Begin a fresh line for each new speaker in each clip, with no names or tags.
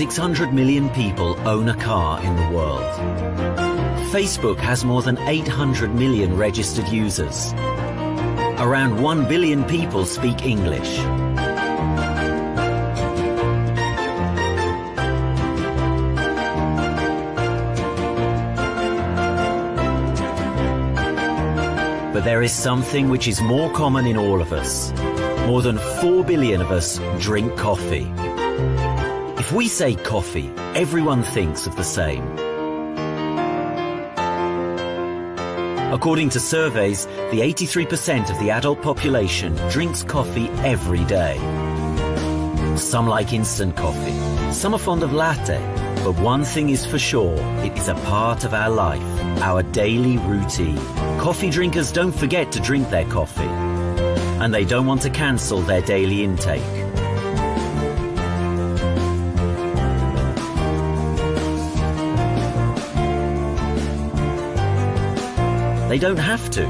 600 million people own a car in the world. Facebook has more than 800 million registered users. Around 1 billion people speak English. But there is something which is more common in all of us. More than 4 billion of us drink coffee. If we say coffee, everyone thinks of the same. According to surveys, the 83% of the adult population drinks coffee every day. Some like instant coffee, some are fond of latte, but one thing is for sure, it is a part of our life, our daily routine. Coffee drinkers don't forget to drink their coffee, and they don't want to cancel their daily intake. They don't have to.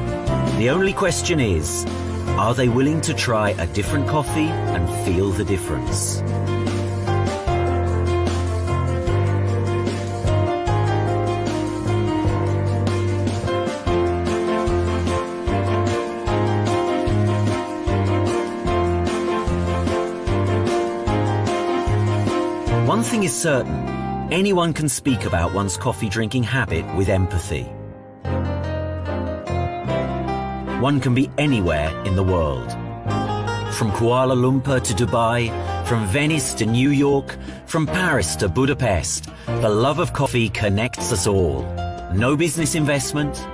The only question is, are they willing to try a different coffee and feel the difference? One thing is certain, anyone can speak about one's coffee drinking habit with empathy. One can be anywhere in the world. From Kuala Lumpur to Dubai, from Venice to New York, from Paris to Budapest, the love of coffee connects us all. No business investment,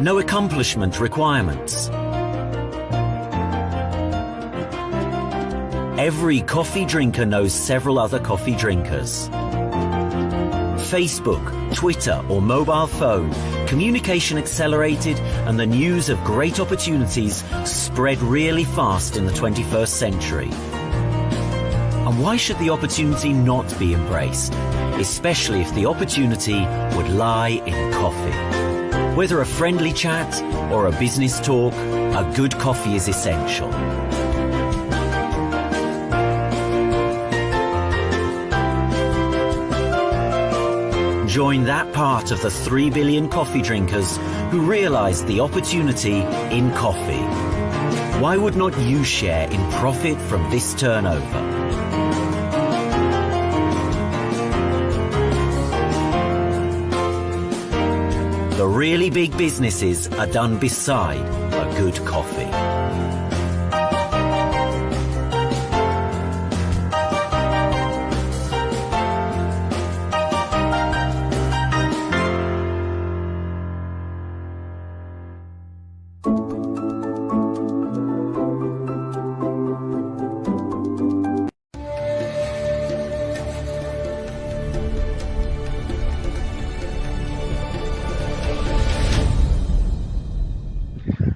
no accomplishment requirements. Every coffee drinker knows several other coffee drinkers. Facebook, Twitter or mobile phone, communication accelerated and the news of great opportunities spread really fast in the 21st century. And why should the opportunity not be embraced, especially if the opportunity would lie in coffee? Whether a friendly chat or a business talk, a good coffee is essential. Join that part of the 3 billion coffee drinkers who realize the opportunity in coffee. Why would not you share in profit from this turnover? The really big businesses are done beside a good coffee.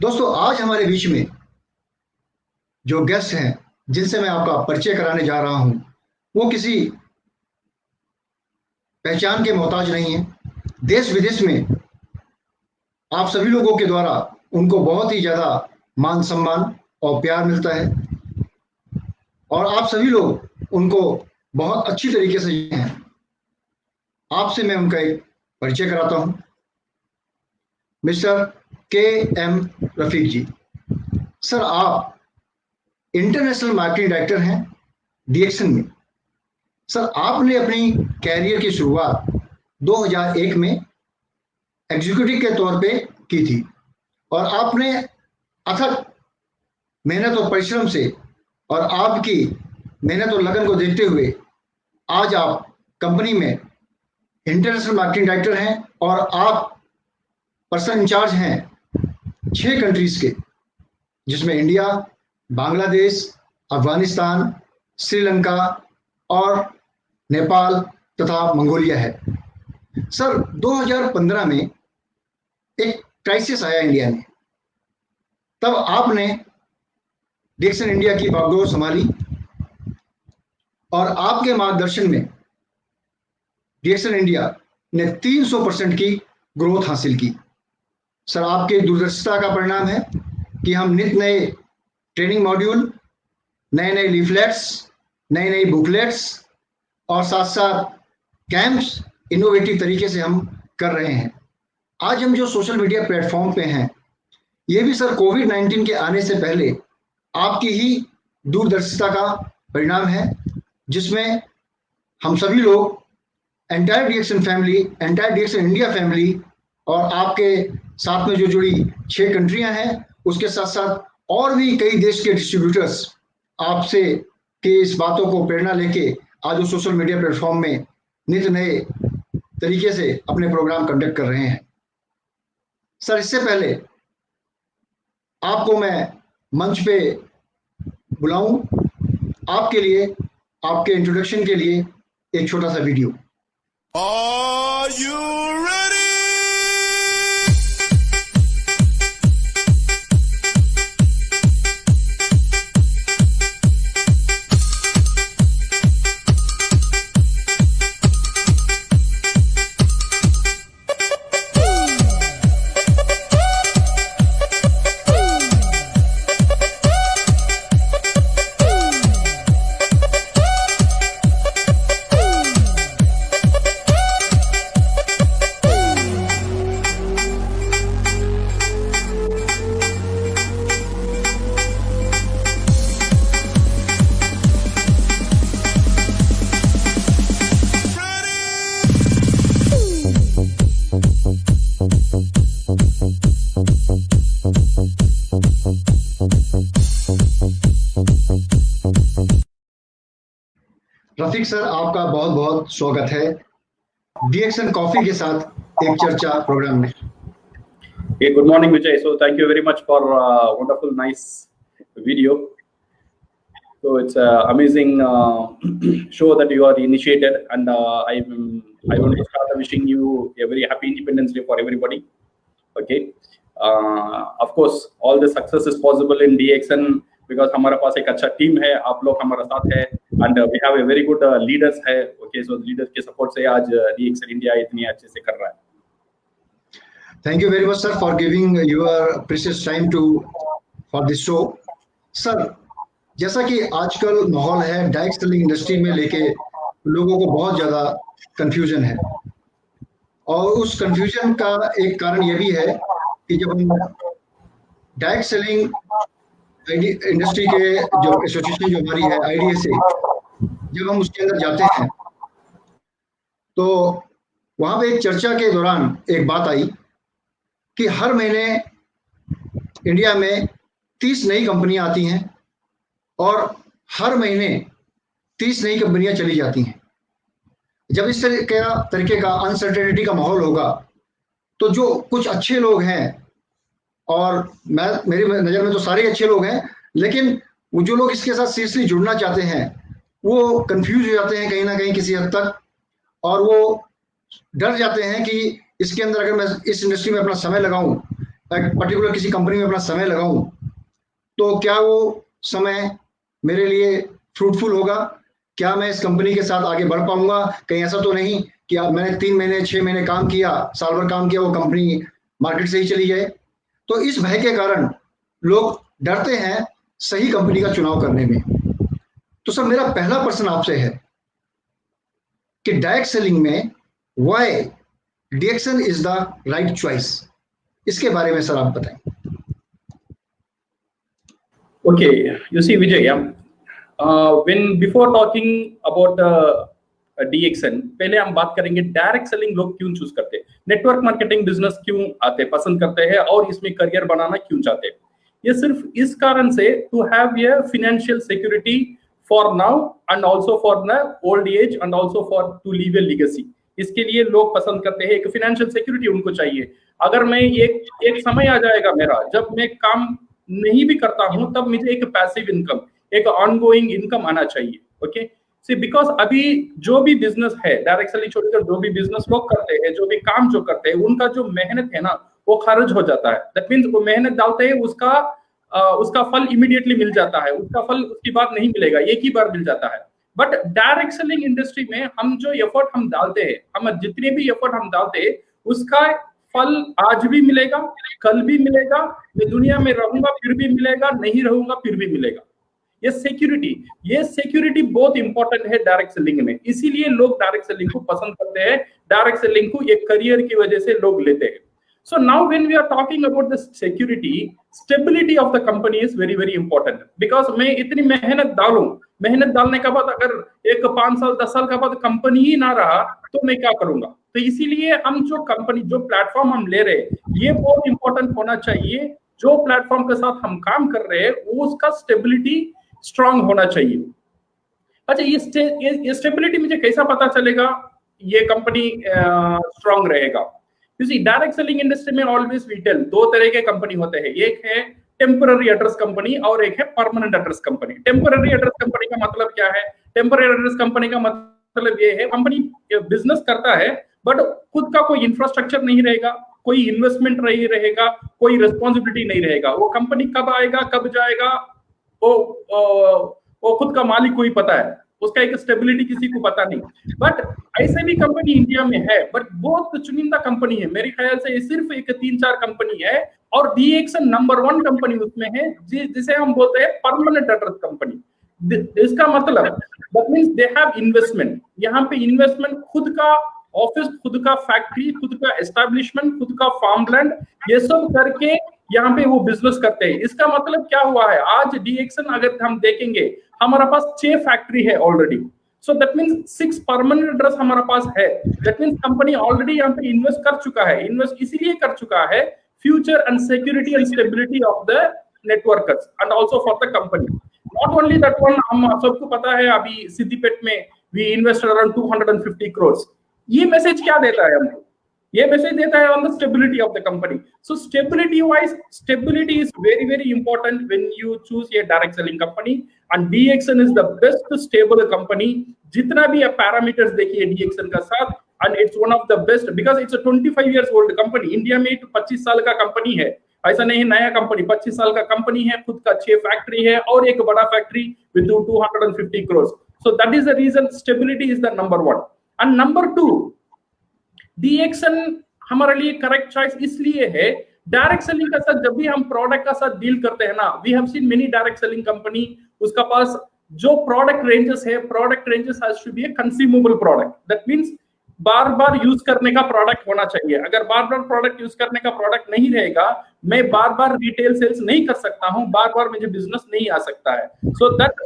दोस्तों, आज हमारे बीच में जो guest हैं जिनसे मैं आपका परिचय कराने जा रहा हूं, वो किसी पहचान के मोहताज नहीं है। देश विदेश में आप सभी लोगों के द्वारा उनको बहुत ही ज़्यादा मान सम्मान और प्यार मिलता है और आप सभी लोग उनको बहुत अच्छी तरीके से जानते हैं। आपसे मैं उनका एक परिचय कराता हूं। Mister K M. Rafiq ji. Sir, आप इंटरनेशनल मार्केटिंग डायरेक्टर हैं डीएक्सन में। सर, आपने अपनी कैरियर की शुरुआत 2001 में एग्जीक्यूटिव के तौर पे की थी और आपने अथक मेहनत और परिश्रम से और आपकी मेहनत और लगन को देखते हुए आज आप कंपनी में इंटरनेशनल मार्केटिंग डायरेक्टर हैं और आप पर्सन इंचार्ज हैं 6 कंट्रीज के, जिसमें इंडिया, बांग्लादेश, अफगानिस्तान, श्रीलंका और नेपाल तथा मंगोलिया है। सर, 2015 में एक क्राइसिस आया इंडिया में, तब आपने डीएक्सन इंडिया की बागडोर संभाली और आपके मार्गदर्शन में डीएक्सन इंडिया ने 300% की ग्रोथ हासिल की। सर, आपके दूरदर्शिता का परिणाम है कि हम नित नए ट्रेनिंग मॉड्यूल, नए नए लीफलेट्स, नई नई बुकलेट्स और साथ साथ कैंप्स इनोवेटिव तरीके से हम कर रहे हैं। आज हम जो सोशल मीडिया प्लेटफॉर्म पे हैं, ये भी सर कोविड-19 के आने से पहले आपकी ही दूरदर्शिता का परिणाम है, जिसमें हम सभी लोग entire DXN family, entire DXN India family और आपके साथ में जो जुड़ी 6 कंट्रियां हैं, उसके साथ साथ और भी कई देश के डिस्ट्रीब्यूटर्स आपसे के इस बातों को प्रेरणा लेके आज वो सोशल मीडिया प्लेटफॉर्म में नित नए तरीके से अपने प्रोग्राम कंडक्ट कर रहे हैं। सर, इससे पहले आपको मैं मंच पे बुलाऊं, आपके लिए, आपके इंट्रोडक्शन के लिए एक छोटा सा video.
Are you ready?
Rafiq sir, आपका बहुत बहुत स्वागत है डीएक्सन कॉफी के साथ एक चर्चा प्रोग्राम में।
Hey, good morning, Vijay. So thank you very much for wonderful, nice video. So it's an amazing show that you are initiated, and I want to start wishing you a very happy Independence Day for everybody. Okay. Of course, all the success is possible in DXN because हमारे पास एक अच्छा team है, आप लोग हमारे साथ है, and we have a very good leaders है. Okay, so leaders के support से आज DXN India इतनी अच्छे से कर रहा है.
Thank you very much, sir, for giving your precious time for this show. Sir, जैसा कि आजकल माहौल है डायरेक्ट सेलिंग इंडस्ट्री में लेके लोगों को बहुत ज़्यादा कंफ्यूजन है, और उस कंफ्यूजन का एक कारण ये भी है कि जब हम डायरेक्ट सेलिंग इंडस्ट्री के जो एसोसिएशन जो हमारी है IDSA, जब हम उसके अंदर जाते हैं तो वहाँ पे एक चर्चा के दौरान एक बात आई कि हर महीने इंडिया में 30 नई कंपनियां आती हैं और हर महीने 30 नई कंपनियां चली जाती हैं। जब इस तरीके का अनसर्टेनिटी का माहौल होगा तो जो कुछ अच्छे लोग हैं, और मेरी नज़र में तो सारे अच्छे लोग हैं, लेकिन वो जो लोग इसके साथ सीरियसली जुड़ना चाहते हैं वो कंफ्यूज हो जाते हैं कहीं ना कहीं किसी हद तक, और वो डर जाते हैं कि इसके अंदर अगर मैं इस इंडस्ट्री में अपना समय लगाऊं, पर्टिकुलर किसी कंपनी में अपना समय लगाऊं, तो क्या वो समय मेरे लिए फ्रूटफुल होगा, क्या मैं इस कंपनी के साथ आगे बढ़ पाऊंगा, कहीं ऐसा तो नहीं कि अब मैंने 3 महीने 6 महीने काम किया, साल भर काम किया, वो कंपनी मार्केट से ही चली जाए। तो इस भय के कारण लोग डरते हैं सही कंपनी का चुनाव करने में। तो सर, मेरा पहला प्रश्न आपसे है कि डायरेक्ट सेलिंग में why DXN is the right choice, इसके बारे में सर आप बताएं।
Okay, you see, Vijay, when before talking about DXN, पहले हम बात करेंगे डायरेक्ट सेलिंग लोग क्यों चूज करते हैं, नेटवर्क मार्केटिंग बिजनेस क्यों आते पसंद करते हैं और इसमें करियर बनाना क्यों चाहते हैं। ये सिर्फ इस कारण से to have a financial security for now and also for the old age and also for to leave a legacy. इसके लिए लोग पसंद करते हैं, एक फाइनेंशियल सिक्योरिटी उनको चाहिए। अगर मैं एक समय आ जाएगा मेरा जब मैं काम नहीं भी करता हूं, तब मुझे एक पैसिव इनकम, एक ऑनगोइंग इनकम आना चाहिए। ओके, सी बिकॉज अभी जो भी बिजनेस है डायरेक्ट सेलिंग छोड़कर जो भी बिजनेस लोग करते हैं, जो भी काम जो करते हैं, उनका जो मेहनत है ना वो खर्च हो जाता है। दैट मीन्स वो मेहनत डालते हैं, उसका फल इमीडिएटली मिल जाता है, उसका फल उसकी बार नहीं मिलेगा, एक ही बार मिल जाता है। बट डायरेक्ट सेलिंग इंडस्ट्री में हम जो एफर्ट हम डालते हैं, हम जितने भी एफर्ट हम डालते हैं, उसका फल आज भी मिलेगा, कल भी मिलेगा, मैं दुनिया में रहूंगा फिर भी मिलेगा, नहीं रहूंगा फिर भी मिलेगा। ये सिक्योरिटी बहुत इंपॉर्टेंट है डायरेक्ट सेलिंग में, इसीलिए लोग डायरेक्ट सेलिंग को पसंद करते हैं, डायरेक्ट सेलिंग को एक करियर की वजह से लोग लेते हैं। So now when we are talking about the security, stability of the company is very very important, because मैं इतनी मेहनत डालूं, मेहनत डालने के बाद अगर एक 5 साल 10 साल के बाद कंपनी ही ना रहा तो मैं क्या करूंगा। तो इसीलिए हम जो कंपनी, जो प्लेटफॉर्म हम ले रहे हैं, ये बहुत इंपॉर्टेंट होना चाहिए। जो प्लेटफॉर्म के साथ हम काम कर रहे हैं वो उसका स्टेबिलिटी स्ट्रांग होना चाहिए। अच्छा, ये स्टेबिलिटी मुझे कैसा पता चलेगा ये कंपनी स्ट्रांग रहेगा? डायरेक्ट सेलिंग इंडस्ट्री में ऑलवेज वी टेल 2 तरह के कंपनी होते हैं, एक है टेम्पररी एड्रेस कंपनी और एक है permanent address company. Temporary address company का मतलब क्या है? टेम्पररी एड्रेस कंपनी का मतलब ये है कंपनी बिजनेस करता है बट खुद का कोई इंफ्रास्ट्रक्चर नहीं रहेगा, कोई इन्वेस्टमेंट नहीं रहेगा, कोई रिस्पॉन्सिबिलिटी नहीं रहेगा। वो कंपनी कब आएगा कब जाएगा वो खुद का मालिक को ही पता है, उसका एक स्टेबिलिटी किसी को पता नहीं। बट ऐसे भी कंपनी इंडिया में है, बट बहुत चुनिंदा कंपनी है, मेरे ख्याल से ये सिर्फ एक 3-4 कंपनी है और DXN नंबर 1 कंपनी उसमें है, जिसे हम बोलते हैं परमानेंट एड्रेस कंपनी। इसका मतलब that means they have investment, यहाँ पे इन्वेस्टमेंट, खुद का ऑफिस, खुद का फैक्ट्री, खुद का एस्टेब्लिशमेंट, खुद का फार्मलैंड, ये सब करके यहाँ पे वो बिजनेस करते हैं। इसका मतलब क्या हुआ है, आज DXN अगर हम देखेंगे हमारा पास 6 फैक्ट्री है already, so that means 6 permanent address हमारा पास है। दैट मींस कंपनी ऑलरेडी यहाँ पे इन्वेस्ट कर चुका है, इन्वेस्ट इसीलिए कर चुका है future and security and stability of the networkers and also for the company. Not only that one, हम सबको पता है अभी सिद्दीपेट में वी इन्वेस्टेड अराउंड 250 करोड़। ये मैसेज क्या देता है हमको? ये मैसेज देता है on the stability of the company. So stability wise, stability is very very important when you choose a direct selling company and DXN is the best stable company. जितना भी आप पैरामीटर्स देखिए DXN का साथ, and it's one of the best because it's a 25 years old company. India में 25 साल का company है, ऐसा नहीं नया कंपनी, 25 साल का कंपनी है, खुद का 6 फैक्ट्री है और एक बड़ा factory with 250 crore. So that is the reason stability is the number 1। And number 2, DXN हमारे लिए करेक्ट चॉइस इसलिए है, डायरेक्ट सेलिंग का साथ जब भी हम प्रोडक्ट का साथ डील करते हैं ना, we have seen many direct selling company, उसका पास जो प्रोडक्ट रेंजेस है, product ranges has to be a consumable product. That means बार बार यूज करने का प्रोडक्ट होना चाहिए। अगर बार बार प्रोडक्ट यूज करने का प्रोडक्ट नहीं रहेगा, मैं बार बार रिटेल सेल्स नहीं कर सकता हूं, बार बार मुझे बिजनेस नहीं आ सकता है। सो दैट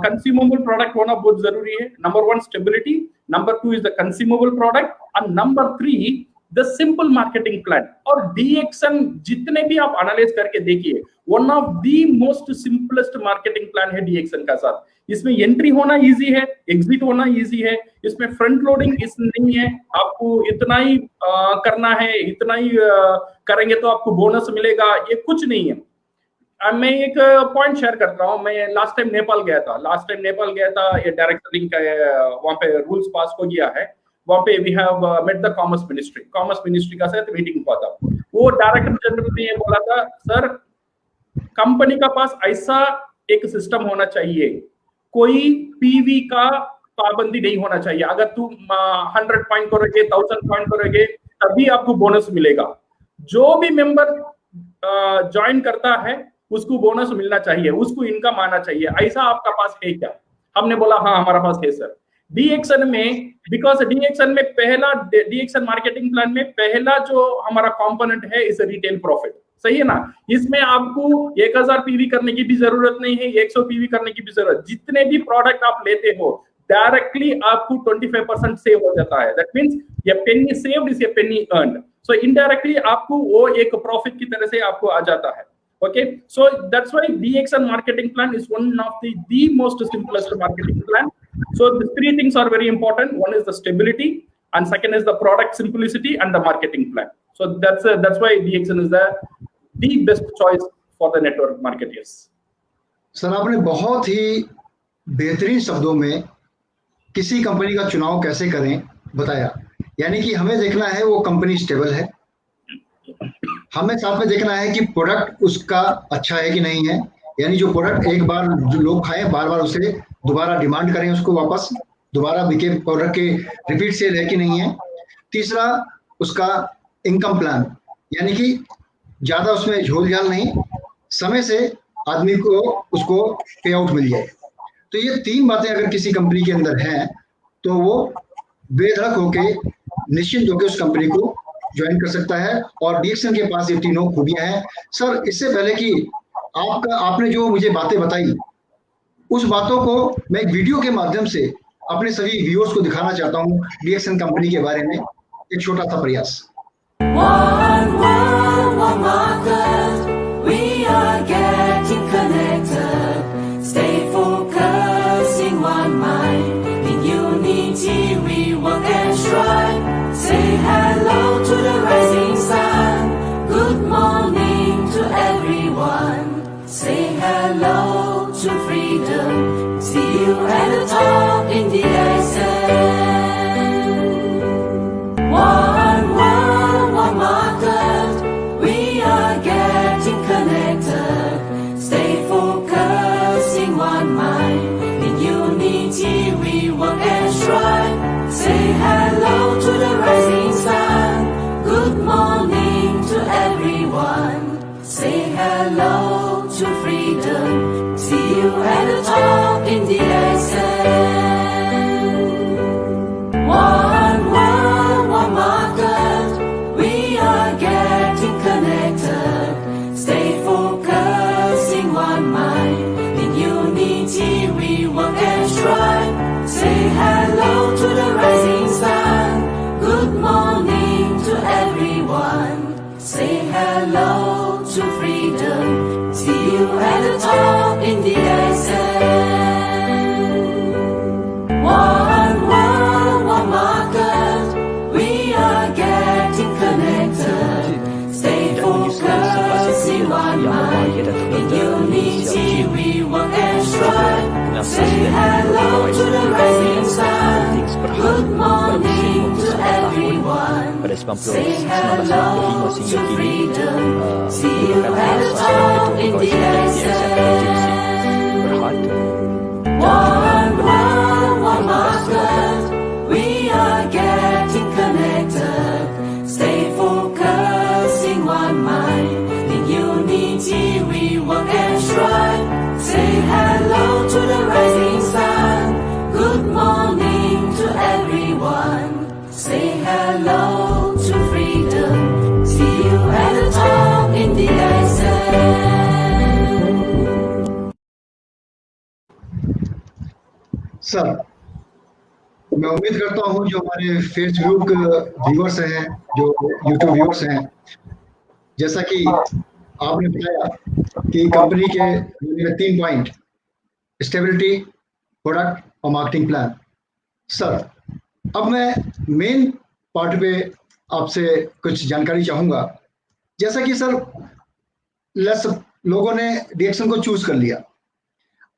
कंज्यूमेबल प्रोडक्ट होना बहुत जरूरी है। Number 1 stability, number 2 is the consumable product and number 3 the simple marketing plan. और DXN जितने भी आप एनालाइज करके देखिए, one of the most simplest marketing plan है DXN का साथ। इसमें एंट्री होना इजी है, एग्जिट होना इजी है, इसमें फ्रंट लोडिंग इस नहीं है, आपको इतना ही करना है, इतना ही करेंगे तो आपको बोनस मिलेगा, ये कुछ नहीं है। मैं एक पॉइंट शेयर करता हूँ, मैं लास्ट टाइम नेपाल गया था, ये डायरेक्ट सेलिंग का वहाँ पे रूल्स पास हो गया है। वहाँ पे we have met the commerce ministry का साथ मीटिंग हुआ था। वो डायरेक्टर जनरल ने ये बोला था, सर कंपनी का पास ऐसा एक सिस्टम होना चाहिए, कोई PV का पाबंदी नहीं होना चाहिए। अगर तुम 100 पॉइंट करोगे, 1000 पॉइंट करोगे, तभी आपको बोनस मिलेगा। जो भी मेंबर ज्वाइन करता है उसको बोनस मिलना चाहिए, उसको इनकम आना चाहिए। ऐसा आपका पास है क्या? हमने बोला हाँ हमारा पास है सर। DXN में, बिकॉज DXN में पहला, DXN मार्केटिंग प्लान में पहला जो हमारा कंपोनेंट है इस रिटेल प्रॉफिट, सही है ना। इसमें आपको 1000 PV करने की भी जरूरत नहीं है, 100 PV करने की भी जरूरत। जितने भी प्रोडक्ट आप लेते हो डायरेक्टली आपको 25% सेव हो जाता है। दैट मींस ये penny saved is a penny earned. So indirectly आपको वो एक प्रॉफिट की तरह से आपको आ जाता है। Okay, so that's why DXN marketing plan is one of the most simplest marketing plan. So the 3 things are very important. One is the stability, and second is the product simplicity and the marketing plan. So that's why DXN is the best choice for the network marketers.
Sir आपने बहुत ही बेहतरीन शब्दों में किसी company का चुनाव कैसे करें बताया। यानी कि हमें देखना है वो कंपनी स्टेबल है, हमें साथ में देखना है कि प्रोडक्ट उसका अच्छा है कि नहीं है। यानी जो प्रोडक्ट एक बार जो लोग खाएं, बार बार उसे दोबारा डिमांड करें, उसको वापस दोबारा बिके, प्रोडक्ट के रिपीट सेल है कि नहीं है। तीसरा उसका इनकम प्लान, यानी कि ज्यादा उसमें झोल झाल नहीं, समय से आदमी को उसको पे आउट मिल जाए। तो ये 3 बातें अगर किसी कंपनी के अंदर हैं तो वो बेधड़क होके निश्चिंत होकर उस कंपनी को ज्वाइन कर सकता है, और डीएक्सन के पास ये तीनों खूबियां हैं। सर, इससे पहले कि आपने जो मुझे बातें बताई, उस बातों को मैं एक वीडियो के माध्यम से अपने सभी व्यूअर्स को दिखाना चाहता हूं, डीएक्सन कंपनी के बारे में एक छोटा सा प्रयास।
One world, one market, we are getting connected. Stay focused in one mind, in unity we work and strive. Say hello to the rising sun, good morning to everyone. Say hello to freedom, see you at the top in the ascent. One world, one market, we are getting connected. Stay focused in one mind, in unity we work and strive. Say hello to the rising sun, good morning to everyone. Say hello to freedom, see you at the top in the ascent. One world, one market, we are getting connected. Stay focused in one mind, in unity we work and strive. Say hello to the rising sun, good morning to everyone. Say hello to freedom, see you at the top in the ascent. One world, one market, we are getting connected. Stay focused in one mind, in unity we work and strive. Say hello to the rising sun, good morning to everyone. Say hello to freedom, see you at the top in the ascent. One world, one market, we are getting connected. Stay focused in one mind, in unity we work and strive. Say hello to the rising sun, good morning to everyone. Say hello to freedom, see you at the top in the ascent.
Sir, मैं उम्मीद करता हूं जो हमारे Facebook viewers हैं, जो YouTube viewers हैं, जैसा कि आपने बताया कि कंपनी के 3 पॉइंट, स्टेबिलिटी, प्रोडक्ट और मार्केटिंग प्लान। सर, अब मैं मेन पार्ट पे आपसे कुछ जानकारी चाहूँगा। जैसा कि सर, लोगों ने डीएक्सन को चूज कर लिया।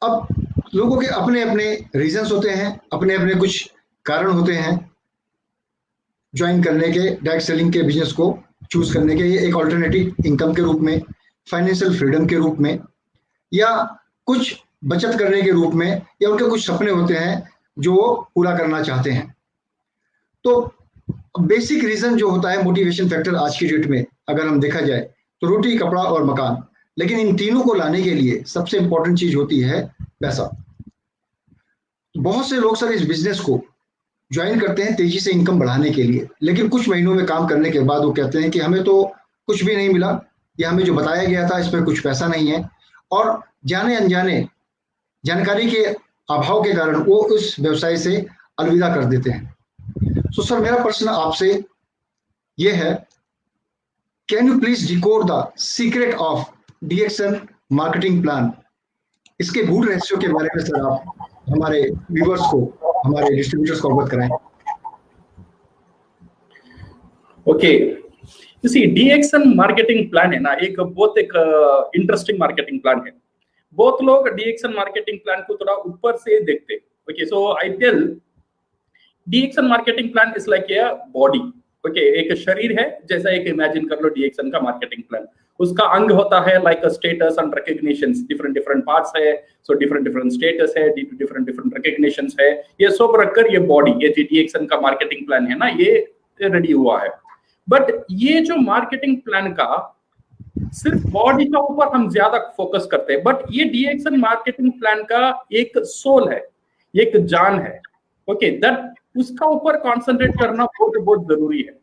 अब लोगों के अपने अपने रीजंस होते हैं, अपने अपने कुछ कारण होते हैं ज्वाइन करने के, डायरेक्ट सेलिंग के बिजनेस को चूज करने के। ये एक ऑल्टरनेटिव इनकम के रूप में, फाइनेंशियल फ्रीडम के रूप में, या कुछ बचत करने के रूप में, या उनके कुछ सपने होते हैं जो वो पूरा करना चाहते हैं। तो बेसिक रीजन जो होता है, मोटिवेशन फैक्टर आज की डेट में अगर हम देखा जाए तो रोटी, कपड़ा और मकान। लेकिन इन तीनों को लाने के लिए सबसे इंपॉर्टेंट चीज होती है पैसा। बहुत से लोग सर इस बिजनेस को ज्वाइन करते हैं तेजी से इनकम बढ़ाने के लिए, लेकिन कुछ महीनों में काम करने के बाद वो कहते हैं कि हमें तो कुछ भी नहीं मिला, या हमें जो बताया गया था इसमें कुछ पैसा नहीं है, और जाने अनजाने जानकारी के अभाव के कारण वो उस व्यवसाय से अलविदा कर देते हैं। तो सर, मेरा प्रश्न आपसे ये है, can you please decode the secret of DXN marketing plan? इसके गूढ़ रहस्यों के बारे में सर आप हमारे व्यूअर्स को, हमारे डिस्ट्रीब्यूटर्स को अवगत कराएं।
ओके, इसी डीएक्सन मार्केटिंग प्लान है ना, एक बहुत इंटरेस्टिंग मार्केटिंग प्लान है। बहुत लोग डीएक्सन मार्केटिंग प्लान को थोड़ा ऊपर से देखते। Okay, so I tell DXN marketing plan is like a body. Okay, एक शरीर है जैसा एक इमेजिन कर लो डीएक्सन का मार्केटिंग प्लान। उसका अंग होता है like status and recognitions, different different parts है, सो डिफरेंट डिफरेंट स्टेटस है, डिफरेंट डिफरेंट रिकॉग्निशंस है, ये सब रखकर ये बॉडी, ये डीएक्सन का मार्केटिंग प्लान है ना, ये रेडी हुआ है। बट ये जो मार्केटिंग प्लान का सिर्फ बॉडी का ऊपर हम ज्यादा फोकस करते हैं, बट ये डीएक्शन मार्केटिंग प्लान का एक सोल है, एक जान है। ओके, दैट उसका ऊपर कॉन्सेंट्रेट करना बहुत बहुत जरूरी है,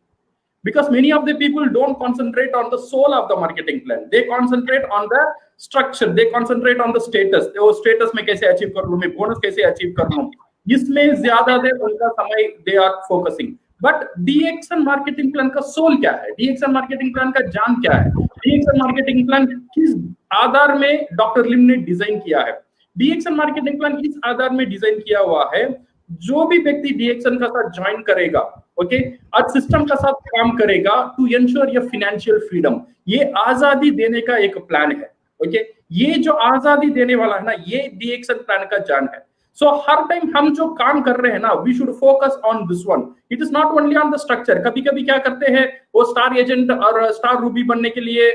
because many of the people don't concentrate on the soul of the marketing plan, they concentrate on the structure, they concentrate on the status, वो status में कैसे अचीव कर लूं मैं, बोनस कैसे अचीव कर लूं, इसमें ज्यादा देर उनका समय they are focusing। But DXN marketing plan का सोल क्या है, डीएक्शन मार्केटिंग प्लान का जान क्या है, डीएक्शन मार्केटिंग प्लान किस आधार में डॉक्टर लिम ने डिजाइन किया है। डीएक्शन मार्केटिंग प्लान इस आधार में डिजाइन किया हुआ है, जो भी व्यक्ति डीएक्शन का साथ ज्वाइन करेगा, ओके, आज सिस्टम का साथ काम करेगा to ensure your financial freedom, ये आजादी देने का एक प्लान है। ओके, ये जो आजादी देने वाला है ना, ये डीएक्शन प्लान का जान है। सो हर टाइम हम जो काम कर रहे हैं ना, we should focus on this one, it is not only on the structure. कभी कभी क्या करते हैं, वो स्टार एजेंट और स्टार रूबी बनने के लिए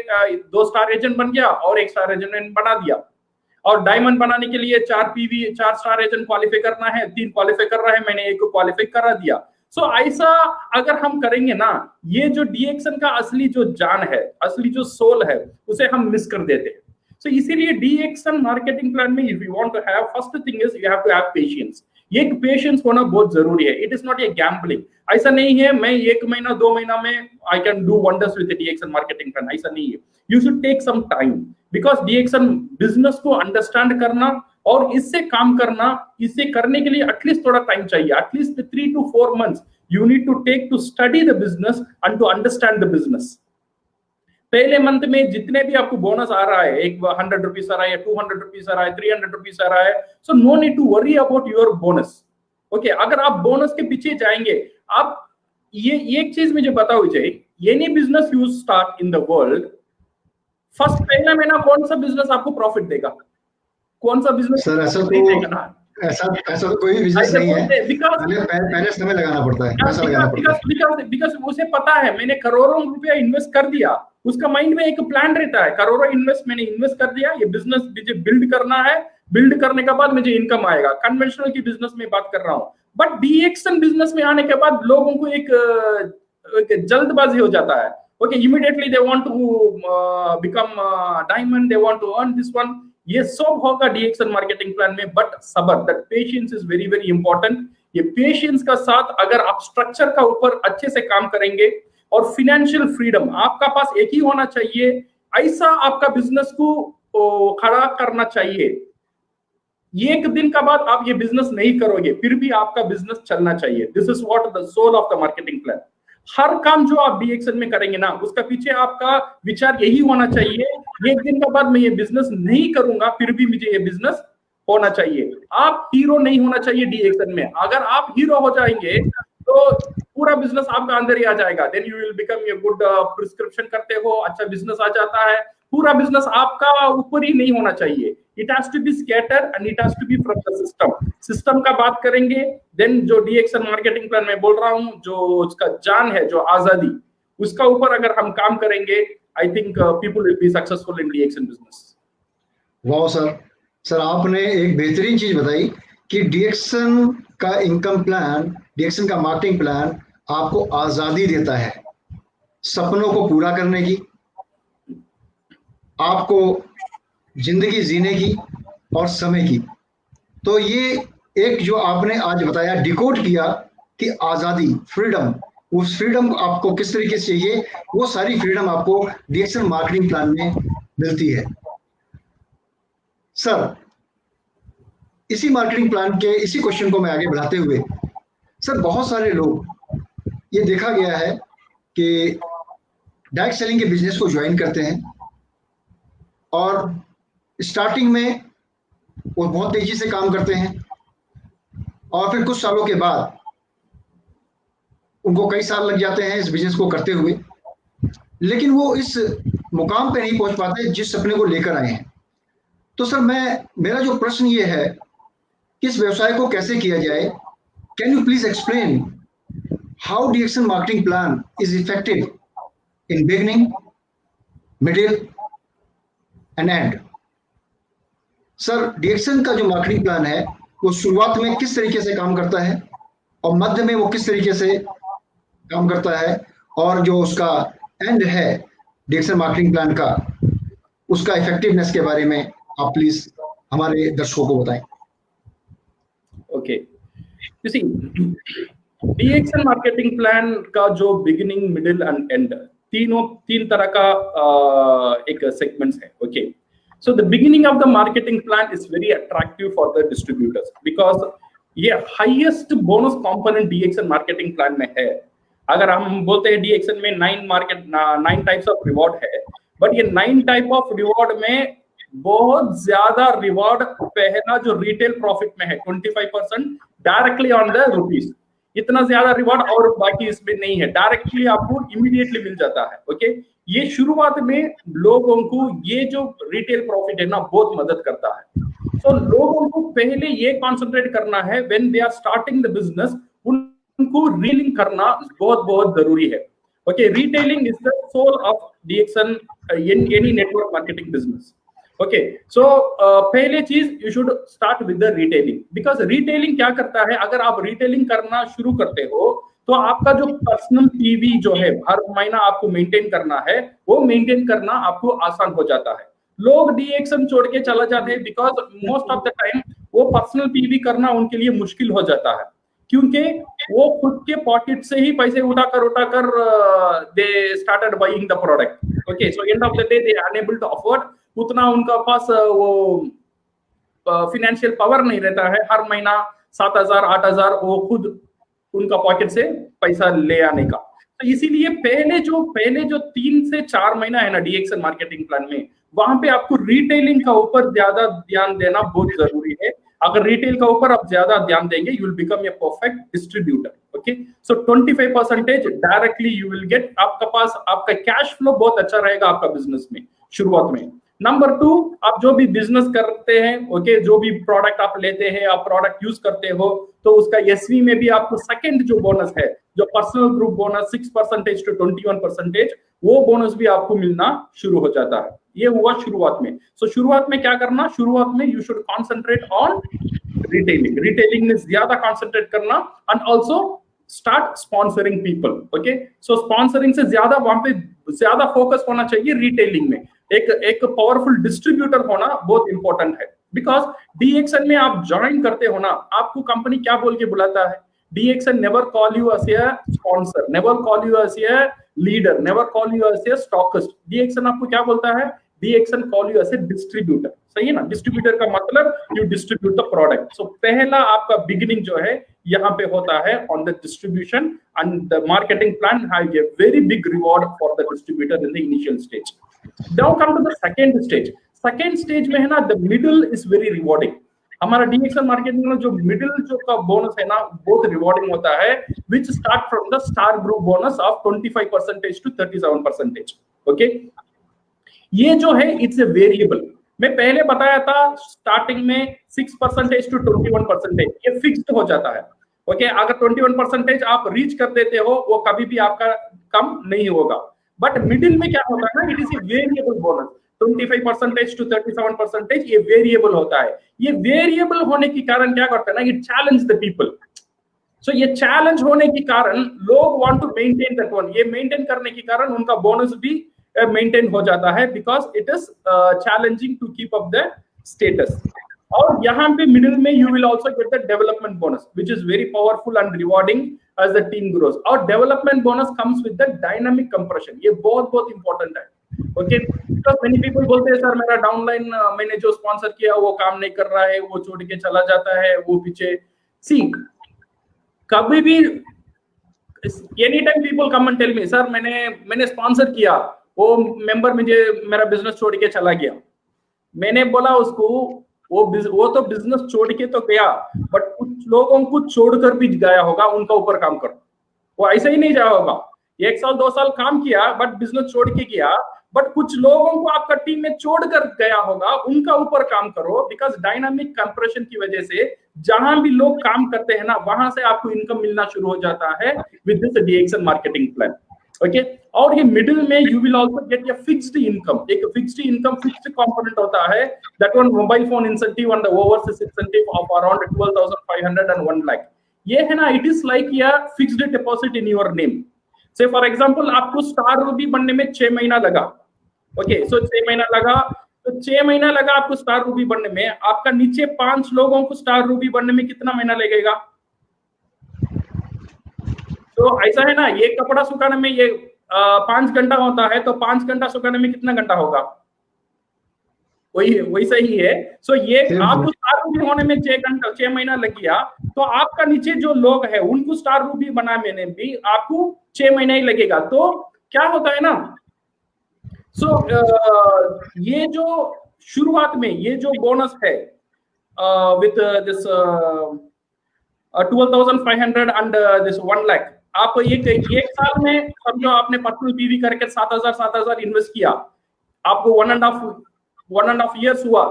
2 स्टार एजेंट बन गया और 1 स्टार एजेंट बना दिया, और डायमंड बनाने के लिए 4 स्टार एजेंट क्वालिफाई करना है, 3 क्वालिफाई कर रहा है, मैंने 1 को क्वालिफाई करा दिया। सो ऐसा अगर हम करेंगे ना, ये जो डीएक्शन का असली जो जान है, असली जो सोल है, उसे हम मिस कर देते हैं। सो इसीलिए डीएक्शन मार्केटिंग प्लान में if you want to have, first thing is you have to have patience. ये पेशेंस होना बहुत जरूरी है। It is not a gambling. ऐसा नहीं है मैं 1 महीना 2 महीना में I can do wonders with DXN marketing plan, ऐसा नहीं है। You should take some time, because DXN business को अंडरस्टैंड करना और इससे काम करना, इसे करने के लिए एटलीस्ट थोड़ा टाइम चाहिए, at least 3 to 4 months you need to take to study the business and to understand the business। पहले मंथ में जितने भी आपको बोनस आ रहा है, एक 100 रुपीज आ रहा है, 200 रुपीज आ रहा है, 300 रुपीज आ रहा है, so no need to worry about your bonus. Okay, अगर आप बोनस के पीछे जाएंगे, आप ये एक चीज मुझे बताओ Vijay, any business you start in the world, first पहला महीना कौन सा बिजनेस आपको प्रॉफिट देगा, कौन सा बिजनेस
सर ऐसा तो कोई बिजनेस नहीं है, पहले समय लगाना पड़ता है, पैसा लगाना पड़ता है,
बिकॉज़ उसे पता है मैंने करोड़ों रुपया इन्वेस्ट कर दिया, उसका माइंड में एक प्लान रहता है, करोड़ों मैंने इन्वेस्ट कर दिया, ये बिजनेस मुझे बिल्ड करना है, बिल्ड करने के बाद मुझे इनकम आएगा। कन्वेंशनल की बिजनेस में बात कर रहा हूँ, बट डीएक्शन बिजनेस में आने के बाद लोगों को एक जल्दबाजी हो जाता है। Okay, immediately they want to become diamond, they want to earn this one, ये सब होगा डीएक्शन मार्केटिंग प्लान में, बट सब्र, that patience is very very important. ये पेशेंस का साथ अगर आप स्ट्रक्चर का ऊपर अच्छे से काम करेंगे और फाइनेंशियल फ्रीडम आपका पास एक ही होना चाहिए, ऐसा आपका बिजनेस को खड़ा करना चाहिए। एक दिन का बाद आप ये बिजनेस नहीं करोगे, फिर भी आपका बिजनेस चलना चाहिए। This is what the soul of the marketing plan. हर काम जो आप डीएक्शन में करेंगे ना, उसका पीछे आपका विचार यही होना चाहिए, एक दिन के बाद मैं ये बिजनेस नहीं करूंगा, फिर भी मुझे ये बिजनेस होना चाहिए। आप हीरो नहीं होना चाहिए डीएक्शन में। अगर आप हीरो हो जाएंगे तो पूरा बिजनेस आपका अंदर ही आ जाएगा, then you will become a good prescription करते हो, अच्छा बिजनेस आ जाता है, पूरा बिजनेस आपका ऊपर ही नहीं होना चाहिए। It has to be scatter and it has to be from the system. System का बात करेंगे, देन जो डीएक्शन मार्केटिंग प्लान में बोल रहा हूँ, जो उसका जान है, जो आजादी, उसका ऊपर अगर हम काम करेंगे, I think people will be successful in DXN business.
वाह सर आपने एक बेहतरीन चीज बताई कि डीएक्शन का इनकम प्लान, डीएक्शन का मार्केटिंग प्लान आपको आजादी देता है सपनों को पूरा करने की, आपको जिंदगी जीने की और समय की। तो ये एक जो आपने आज बताया, डिकोड किया कि आजादी, फ्रीडम, उस फ्रीडम आपको किस तरीके से चाहिए, वो सारी फ्रीडम आपको डीएक्शन मार्केटिंग प्लान में मिलती है। सर इसी मार्केटिंग प्लान के इसी क्वेश्चन को मैं आगे बढ़ाते हुए, सर बहुत सारे लोग, ये देखा गया है कि डायरेक्ट सेलिंग के बिजनेस को ज्वाइन करते हैं और स्टार्टिंग में वो बहुत तेजी से काम करते हैं और फिर कुछ सालों के बाद उनको कई साल लग जाते हैं इस बिजनेस को करते हुए, लेकिन वो इस मुकाम पे नहीं पहुंच पाते जिस सपने को लेकर आए हैं। तो सर मेरा जो प्रश्न ये है कि इस व्यवसाय को कैसे किया जाए। Can you please explain how DXN marketing plan is effective in beginning, middle and end. Sir DXN का जो मार्केटिंग प्लान है वो शुरुआत में किस तरीके से काम करता है और मध्य में वो किस तरीके से काम करता है, और जो उसका एंड है DXN मार्केटिंग प्लान का, उसका इफेक्टिवनेस के बारे में आप प्लीज हमारे दर्शकों को बताएं।
Okay, you see DXN marketing plan का जो बिगिनिंग, मिडिल एंड एंड तीन तरह का एक सेगमेंट्स है। Okay, so the beginning of the marketing plan is very attractive for the distributors because ये highest bonus component DXN marketing plan में है। अगर हम बोलते हैं DXN में 9 टाइप्स ऑफ रिवॉर्ड है, बट ये 9 टाइप ऑफ रिवॉर्ड में बहुत ज्यादा रिवॉर्ड पहला जो रिटेल प्रॉफिट में है 25% डायरेक्टली ऑन द रुपीज, इतना ज्यादा रिवॉर्ड और बाकी इसमें नहीं है, डायरेक्टली आपको इमीडिएटली मिल जाता है। ओके, ये शुरुआत में लोगों को ये जो रिटेल प्रॉफिट है ना बहुत मदद करता है। तो लोगों को पहले ये कॉन्सेंट्रेट करना है when they are starting the business, उनको रीलिंग करना बहुत बहुत जरूरी है। Okay, retailing is the soul of DXN in any network marketing business. Okay, so पहले चीज you should start with the retailing, because retailing क्या करता है, अगर आप रिटेलिंग करना शुरू करते हो तो आपका जो पर्सनल PV जो है हर महीना आपको मेंटेन करना है, वो मेंटेन करना आपको आसान हो जाता है। लोग DXN छोड़ के चला जाते हैं because most of the time वो पर्सनल PV करना उनके लिए मुश्किल हो जाता है, क्योंकि वो खुद के पॉकेट से ही पैसे उठाकर they started buying the product. Okay, so end of the day they unable to afford, उतना उनका पास वो फाइनेंशियल पावर नहीं रहता है हर महीना 7,000 8,000 वो खुद उनका पॉकेट से पैसा ले आने का। तो इसीलिए पहले जो 3 से 4 महीना है ना DXN मार्केटिंग प्लान में, वहां पे आपको रिटेलिंग का ऊपर ज्यादा ध्यान देना बहुत जरूरी है। अगर रिटेल का ऊपर आप ज्यादा ध्यान देंगे, you will become a perfect distributor. Okay, so 25% directly you will gate, आपका पास आपका कैश फ्लो बहुत अच्छा रहेगा आपका बिजनेस में शुरुआत में। नंबर 2, आप जो भी बिजनेस करते हैं, ओके, जो भी प्रोडक्ट आप लेते हैं, आप प्रोडक्ट यूज करते हो, तो उसका SV में भी आपको सेकंड जो बोनस है, जो पर्सनल ग्रुप बोनस 6% to 21%, वो बोनस भी आपको मिलना शुरू हो जाता है। ये हुआ शुरुआत में। सो शुरुआत में क्या करना, शुरुआत में you should concentrate on retailing में ज्यादा कॉन्सेंट्रेट करना, and also start sponsoring people. Okay, so sponsoring से ज्यादा वहां पे ज्यादा फोकस होना चाहिए रिटेलिंग में। एक पावरफुल डिस्ट्रीब्यूटर होना बहुत इंपॉर्टेंट है, बिकॉज DXN में आप ज्वाइन करते हो ना, आपको कंपनी क्या बोल के बुलाता है, DXN never call you as a sponsor, never call you as a leader, never call you as a stockist. DXN आपको क्या बोलता है, DXN call you as a distributor. सही है ना, डिस्ट्रीब्यूटर का मतलब you distribute the product. So पहला आपका बिगिनिंग जो है यहाँ पे होता है on the distribution, and the marketing plan have a very big reward for the distributor in the initial stage. Now come to the second stage. Second stage में है ना, the middle is very rewarding. हमारा DXN marketing में जो middle जो का bonus है ना, बहुत रिवॉर्डिंग होता है, which start from the star group bonus of 25% to 37%। Okay, ये जो है इट्स ए वेरिएबल। मैं पहले बताया था स्टार्टिंग में 6% to 21%, ये फिक्स्ड हो जाता है। ओके, अगर 21% आप रीच कर देते हो, वो कभी भी आपका कम नहीं होगा। बट मिडिल में क्या होता है ना, it is a variable bonus, 25% to 37%, ये वेरिएबल होता है। ये वेरिएबल होने के कारण क्या करता है ना, it challenge the people. So ये चैलेंज होने के कारण लोग want to maintain that one, ये मेंटेन करने के कारण उनका बोनस भी मेंटेन हो जाता है, because it is challenging to keep up the status. और यहाँ पे मिडिल में you will also get the development bonus, which is very powerful and rewarding as the team grows. और development bonus comes with the dynamic compression, ये बहुत बहुत important है। Okay, because many people बोलते हैं सर मेरा downline मैंने जो स्पॉन्सर किया वो काम नहीं कर रहा है, वो छोड़ के चला जाता है, वो पीछे। सी, कभी भी any time people come and tell me sir मैंने स्पॉन्सर किया, वो मेंबर मुझे मेरा बिजनेस छोड़ के चला गया। मैंने बोला उसको वो तो बिजनेस छोड़ के तो गया, बट कुछ लोगों को छोड़कर भी गया होगा, उनका ऊपर काम करो। वो ऐसे ही नहीं जाया होगा, 1 साल 2 साल काम किया बट बिजनेस छोड़ के गया, बट कुछ लोगों को आपका टीम में छोड़कर गया होगा, उनका ऊपर काम करो। बिकॉज डायनामिक कंप्रेशन की वजह से जहां भी लोग काम करते हैं ना, वहां से आपको इनकम मिलना शुरू हो जाता है with this DXN marketing plan. Okay, और ये मिडिल में you will also gate a fixed income, एक फिक्स्ड इनकम फिक्स्ड कंपोनेंट होता है, that one mobile phone incentive and the overseas incentive of around 12,500 and 1 lakh। ये है ना, it is like या fixed deposit in your name. से for example आपको star ruby बनने में 6 महीना लगा, ओके, सो 6 महीना लगा, तो 6 महीना लगा आपको स्टार रूबी बनने में। आपका नीचे 5 लोगों को स्टार रूबी बनने में कितना महीना लगेगा? तो ऐसा है ना, ये कपड़ा सुखाने में ये 5 घंटा होता है, तो 5 घंटा सुखाने में कितना घंटा होगा? वही सही है। सो ये आपको स्टार रूबी होने में 6 महीना लग गया, तो आपका नीचे जो लोग हैं उनको स्टार रूबी बनाने में भी आपको 6 महीना ही लगेगा। तो क्या होता है ना, ये जो शुरुआत में ये जो बोनस है with this 12,500 and this 1 lakh, आप एक साल में समझो आपने पर्सनल पीवी करके 7,000 इन्वेस्ट किया, आपको 1.5 इयर्स हुआ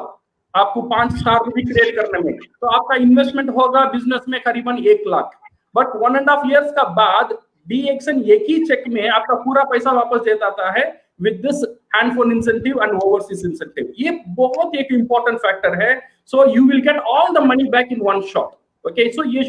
आपको 5 स्टार रूबी क्रिएट करने में, तो आपका इन्वेस्टमेंट होगा बिजनेस में करीबन 1 लाख। बट 1.5 इयर्स का बाद DXN एक ही चेक में आपका पूरा पैसा वापस दे देता है with this handphone incentive and overseas incentive. ये बहुत एक इंपॉर्टेंट फैक्टर है। So you will get all the money back in one shot. Okay, so ये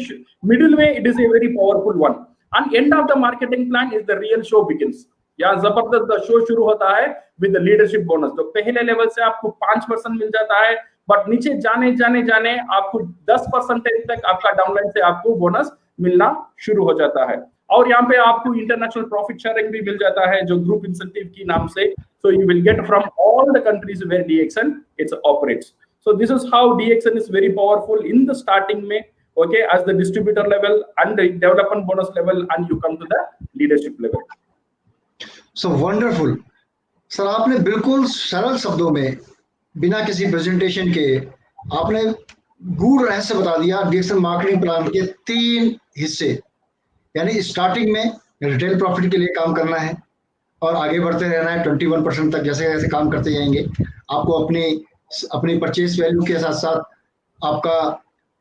मिडिल में it is a very powerful one, and end of the marketing plan is the real show begins. यहाँ जबरदस्त show शुरू होता है with the leadership bonus. तो पहले level से आपको 5% मिल जाता है, बट नीचे जाने आपको 10% तक आपका डाउनलाइन से आपको बोनस मिलना शुरू हो जाता है। और यहाँ पे आपको इंटरनेशनल प्रॉफिट शेयरिंग भी मिल जाता है जो ग्रुप इंसेंटिव की नाम से। So you will get from all the countries where DXN it's operates. So this is how DXN is very powerful in the starting में, okay, as the distributor level and the development bonus level, and you come to the leadership level.
So wonderful. Sir आपने बिल्कुल सरल शब्दों में बिना किसी presentation के आपने गूढ़ रहस्य बता दिया DXN मार्केटिंग प्लान के 3 हिस्से। यानी स्टार्टिंग में रिटेल प्रॉफिट के लिए काम करना है और आगे बढ़ते रहना है 21% तक, जैसे जैसे काम करते जाएंगे आपको अपनी परचेज वैल्यू के साथ साथ आपका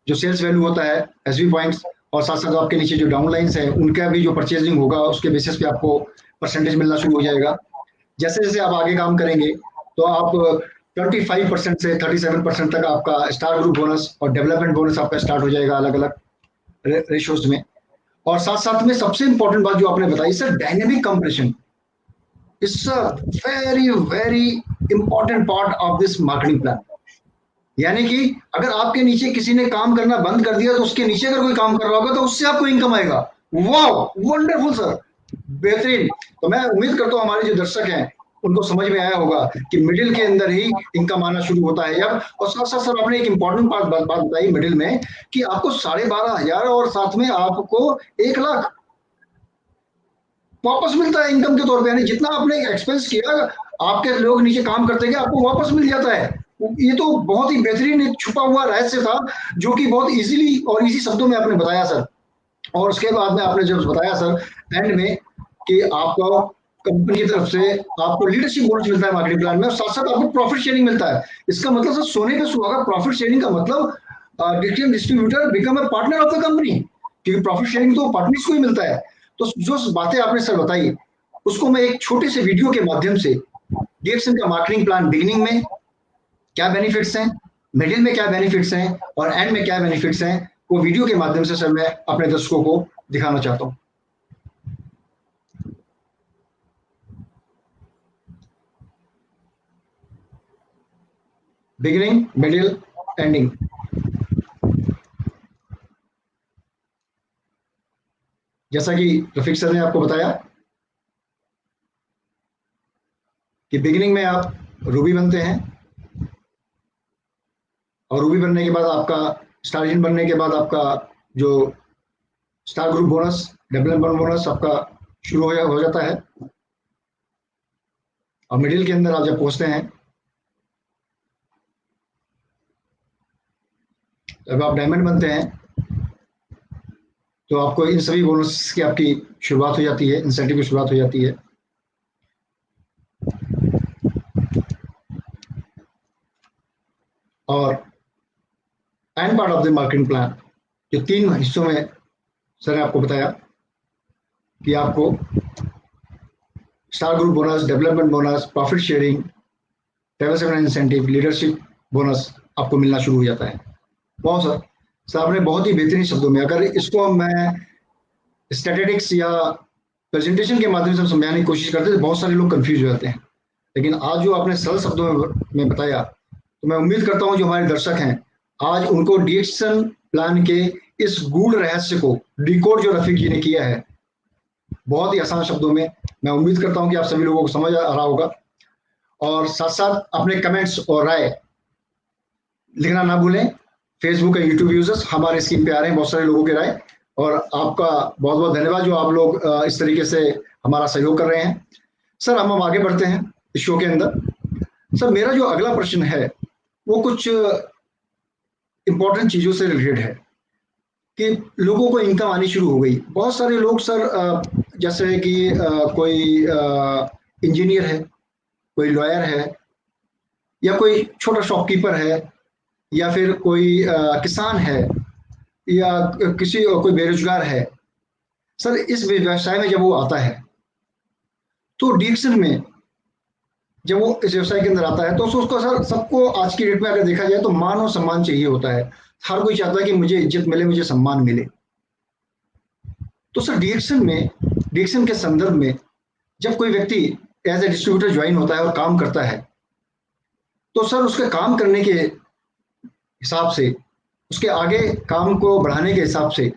जो सेल्स वैल्यू होता है SB पॉइंट्स, और साथ साथ आपके नीचे जो डाउनलाइंस है उनका भी जो परचेजिंग होगा उसके बेसिस पे आपको परसेंटेज मिलना शुरू हो जाएगा। जैसे जैसे आप आगे काम करेंगे तो आप 25% से 37% तक आपका स्टार ग्रुप बोनस और डेवलपमेंट बोनस आपका स्टार्ट हो जाएगा अलग अलग रेशियोज में। और साथ साथ में सबसे इंपॉर्टेंट बात जो आपने बताई sir, dynamic compression it's a very very important part of this marketing plan. यानी कि अगर आपके नीचे किसी ने काम करना बंद कर दिया तो उसके नीचे अगर कोई काम कर रहा होगा तो उससे आपको इनकम आएगा। वाह, वंडरफुल सर, बेहतरीन। तो मैं उम्मीद करता हूँ हमारे जो दर्शक हैं उनको समझ में आया होगा कि मिडिल के अंदर ही इनकम आना शुरू होता है यार। और साथ साथ सर आपने एक इंपॉर्टेंट बात बताई मिडिल में कि आपको 12,500 और साथ में आपको 1 लाख वापस मिलता है इनकम के तौर पे। यानी जितना आपने एक्सपेंस किया आपके लोग नीचे काम करते गए आपको वापस मिल जाता है। ये तो बहुत ही बेहतरीन एक छुपा हुआ रहस्य था जो कि बहुत इजीली और इजी शब्दों में आपने बताया सर। और उसके बाद में आपने जब बताया सर एंड में कि आपको कंपनी की तरफ से आपको लीडरशिप बोनस मिलता है मार्केटिंग प्लान में, और साथ साथ आपको प्रॉफिट शेयरिंग मिलता है। इसका मतलब सर सोने पे सुहागा। प्रॉफिट शेयरिंग का मतलब distributor become a partner of the company, क्योंकि प्रॉफिट शेयरिंग तो पार्टनर्स को ही मिलता है। तो जो बातें आपने सर बताई उसको मैं एक छोटे से वीडियो के माध्यम से DXN का मार्केटिंग प्लान बिगिनिंग में क्या बेनिफिट्स हैं, मिडिल में क्या बेनिफिट्स हैं और एंड में क्या बेनिफिट्स हैं, वो वीडियो के माध्यम से सर मैं अपने दर्शकों को दिखाना चाहता हूं। Beginning, middle, ending. जैसा कि रफीक सर ने आपको बताया कि बिगिनिंग में आप रूबी बनते हैं और रूबी बनने के बाद आपका स्टार एजेंट बनने के बाद आपका जो star group bonus, development bonus आपका शुरू हो जाता है। और मिडिल के अंदर आप जब पहुंचते हैं जब आप डायमंड बनते हैं तो आपको इन सभी बोनस की आपकी शुरुआत हो जाती है, इंसेंटिव की शुरुआत हो जाती है। और and part of the marketing plan जो 3 हिस्सों में सर ने आपको बताया कि आपको star group bonus, development bonus, profit sharing, development incentive, leadership bonus आपको मिलना शुरू हो जाता है। बहुत सर आपने बहुत ही बेहतरीन शब्दों में, अगर इसको मैं स्टैटिस्टिक्स या प्रेजेंटेशन के माध्यम से समझाने की कोशिश करते तो बहुत सारे लोग कंफ्यूज हो जाते हैं। लेकिन आज जो आपने सरल शब्दों में बताया, तो मैं उम्मीद करता हूं जो हमारे दर्शक हैं आज उनको DXN प्लान के इस गूढ़ रहस्य को डिकोड जो रफीक जी ने किया है बहुत ही आसान शब्दों में, मैं उम्मीद करता हूं कि आप सभी लोगों को समझ आ रहा होगा। और साथ साथ अपने कमेंट्स और राय लिखना ना भूलें। फेसबुक और यूट्यूब यूजर्स हमारे स्क्रीन पे आ रहे हैं बहुत सारे लोगों के राय, और आपका बहुत बहुत धन्यवाद जो आप लोग इस तरीके से हमारा सहयोग कर रहे हैं। सर हम आगे बढ़ते हैं इस शो के अंदर। सर मेरा जो अगला प्रश्न है वो कुछ इंपॉर्टेंट चीजों से रिलेटेड है कि लोगों को इनकम आनी शुरू हो गई। बहुत सारे लोग सर जैसे कि कोई इंजीनियर है, कोई लॉयर है, या कोई छोटा शॉपकीपर है, या फिर कोई किसान है, या कोई बेरोजगार है। सर इस व्यवसाय में जब वो आता है तो DXN में जब वो इस व्यवसाय के अंदर आता है तो उसको सर सबको आज की डेट में अगर देखा जाए तो मान और सम्मान चाहिए होता है। हर कोई चाहता है कि मुझे इज्जत मिले, मुझे सम्मान मिले। तो सर DXN के संदर्भ में जब कोई व्यक्ति एज ए डिस्ट्रीब्यूटर ज्वाइन होता है और काम करता है तो सर उसके काम करने के हिसाब से, उसके आगे काम को बढ़ाने के हिसाब से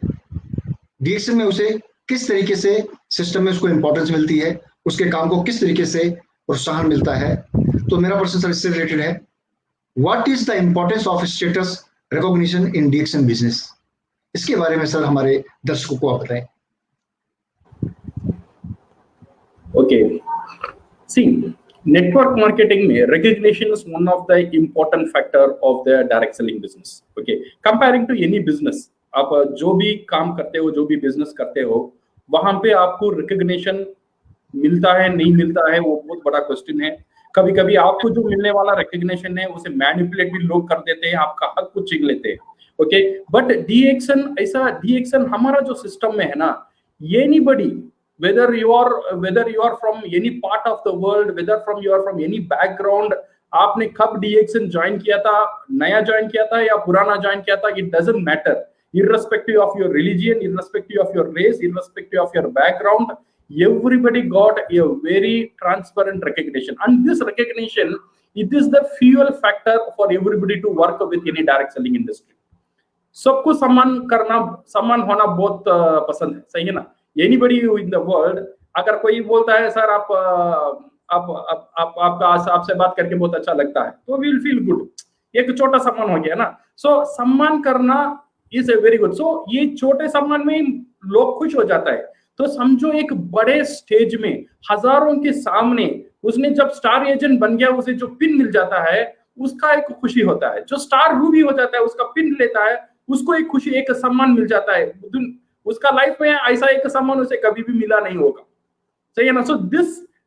DXN में उसे किस तरीके से सिस्टम में उसको इंपॉर्टेंस मिलती है, उसके काम को किस तरीके से प्रोत्साहन मिलता है। तो मेरा प्रश्न सर इससे रिलेटेड है, what is the importance of status recognition in DXN business? इसके बारे में सर हमारे दर्शकों को आप बताएं।
ओके, सी नेटवर्क मार्केटिंग में recognition is one of the important factor of the direct selling business. Okay, comparing to any business, आप जो भी काम करते हो, जो भी बिजनेस करते हो, वहां पे आपको रिकग्निशन मिलता है नहीं मिलता है वो बहुत बड़ा क्वेश्चन है। कभी कभी आपको जो मिलने वाला रिकग्निशन है उसे मैनिपुलेट भी लोग कर देते हैं, आपका हक को छीन लेते हैं। ओके, बट DXN हमारा जो सिस्टम में है ना, anybody whether you are from any part of the world, whether you are from any background, आपने कब DXN ज्वाइन किया था, नया ज्वाइन किया था या पुराना ज्वाइन किया था, it doesn't matter, irrespective of your religion, irrespective of your race, irrespective of your background, everybody got a very transparent recognition, and this recognition, it is the fuel factor for everybody to work with any direct selling industry. सबको सम्मान होना बहुत पसंद है, सही है ना? Anybody in the world, अगर कोई बोलता है सर आपसे बात करके बहुत अच्छा लगता है, तो we will feel good, एक छोटा सम्मान हो गया ना। सो सम्मान करना is a very good, so ये छोटे सम्मान में लोग खुश हो जाता है। तो समझो एक बड़े स्टेज में हजारों के सामने उसने जब स्टार एजेंट बन गया, उसे जो पिन मिल जाता है उसका एक खुशी होता है। जो स्टार रूबी हो जाता है, उसका पिन लेता है, उसको एक खुशी, एक सम्मान मिल जाता है। उसका लाइफ में ऐसा एक सम्मान उसे कभी भी मिला नहीं होगा, सही है ना? So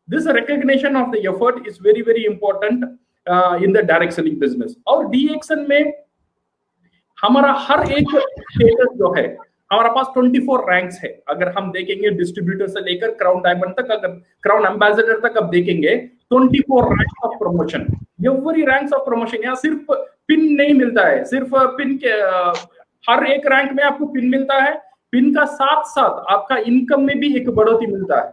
this recognition of the effort is very very important in the direct selling business. और DXN में हमारा हर एक स्टेटस जो है, हमारा पास 24 रैंक्स है। अगर हम देखेंगे डिस्ट्रीब्यूटर से लेकर क्राउन डायमंड तक, अगर क्राउन एम्बेसडर तक अब देखेंगे, 24 ranks of promotion, every ranks of promotion. यहाँ सिर्फ पिन नहीं मिलता है, सिर्फ पिन के हर एक रैंक में आपको पिन मिलता है, पिन का साथ साथ आपका इनकम में भी एक बढ़ोतरी मिलता है,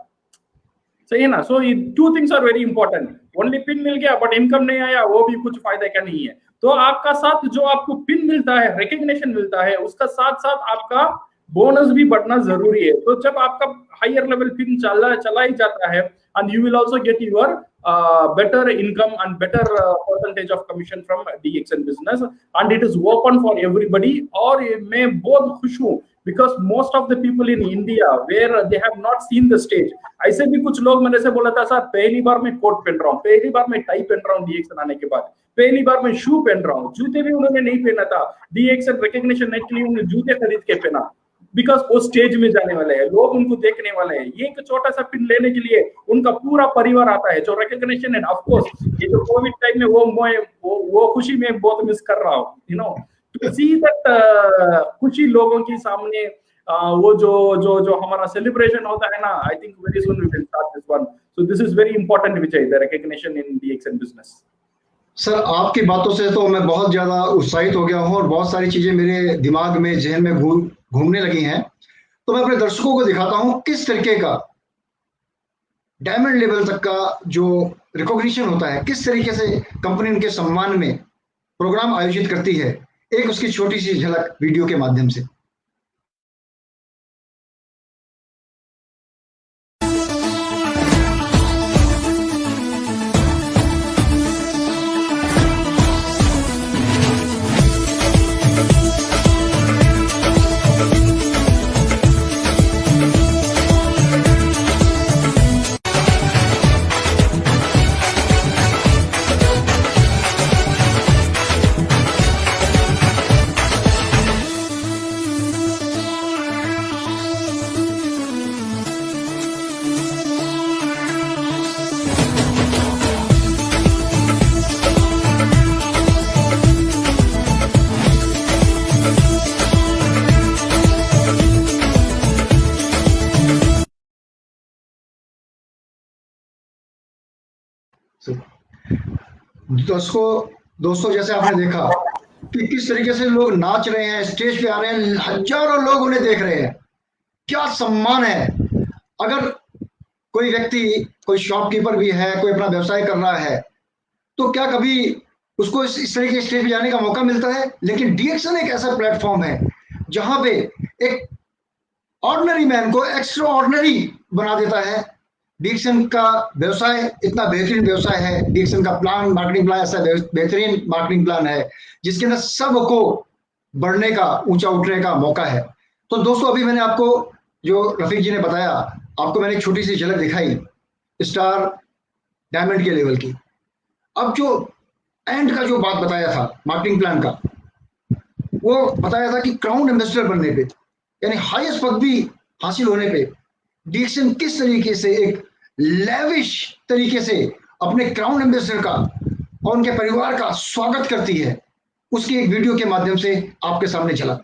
सही है ना? So two things are very important. Only pin मिल गया बट इनकम नहीं आया, वो भी कुछ फायदा का नहीं है। तो आपका साथ जो आपको पिन मिलता है, रिकग्निशन मिलता है, उसका साथ साथ आपका बोनस भी बढ़ना जरूरी है। तो जब आपका हायर लेवल पिन चला ही जाता है, and you will also get your better income and better percentage of commission from DXN business, and it is open for everybody। और मैं बहुत खुश हूँ because most of the people in India where they have not seen the stage, ऐसे भी कुछ लोग मेरे से बोला था सर पहली बार मैं कोट पहन रहा हूँ, पहली बार मैं टाई पहन रहा हूँ DXN आने के बाद, पहली बार मैं शू पहन रहा हूँ। जूते भी उन्होंने नहीं पहना था, DXN रिकग्निशन नहीं के लिए उन्होंने जूते खरीद के पहना, बिकॉज वो स्टेज में जाने वाले हैं, लोग उनको देखने वाले हैं। ये एक छोटा सा पिन लेने के लिए उनका पूरा परिवार आता है, जो रिकग्निशन है। ऑफ कोर्स ये जो कोविड टाइम में वो खुशी में बहुत मिस कर रहा हूँ, you know, to see that खुशी लोगों के सामने। वो जो हमारा सेलिब्रेशन होता है ना, I think very soon we will start this one. So this is very important Vijay, the recognition in DXN business.
Sir आपकी बातों से तो मैं बहुत ज्यादा उत्साहित हो गया हूँ और बहुत सारी चीजें मेरे दिमाग में, जहन में घूमने लगी हैं। तो मैं अपने दर्शकों को दिखाता हूँ किस तरीके का डायमंड लेवल तक का जो रिकॉग्निशन होता है, किस तरीके से कंपनी उनके सम्मान में प्रोग्राम आयोजित करती है, एक उसकी छोटी सी झलक वीडियो के माध्यम से। दोस्तों जैसे आपने देखा कि किस तरीके से लोग नाच रहे हैं, स्टेज पे आ रहे हैं, हजारों लोग उन्हें देख रहे हैं, क्या सम्मान है। अगर कोई व्यक्ति, कोई शॉपकीपर भी है, कोई अपना व्यवसाय कर रहा है, तो क्या कभी उसको इस तरीके के स्टेज पे जाने का मौका मिलता है? लेकिन डीएक्सन एक ऐसा प्लेटफॉर्म है जहां पे एक ऑर्डिनरी मैन को एक्स्ट्रा ऑर्डिनरी बना देता है। डीएक्सन का व्यवसाय इतना बेहतरीन व्यवसाय है, डीएक्सन का प्लान, मार्केटिंग प्लान ऐसा बेहतरीन मार्केटिंग प्लान है जिसके अंदर सबको बढ़ने का, ऊंचा उठने का मौका है। तो दोस्तों अभी मैंने आपको, जो रफीक जी ने बताया, आपको मैंने एक छोटी सी झलक दिखाई स्टार डायमंड के लेवल की। अब जो एंड का जो बात बताया था मार्केटिंग प्लान का, वो बताया था कि क्राउन एम्बेसडर बनने पे, यानी हाईएस्ट पदवी हासिल होने पे डीएक्सन किस तरीके से एक लेविश तरीके से अपने क्राउन एम्बेसडर का और उनके परिवार का स्वागत करती है, उसकी एक वीडियो के माध्यम से आपके सामने चला।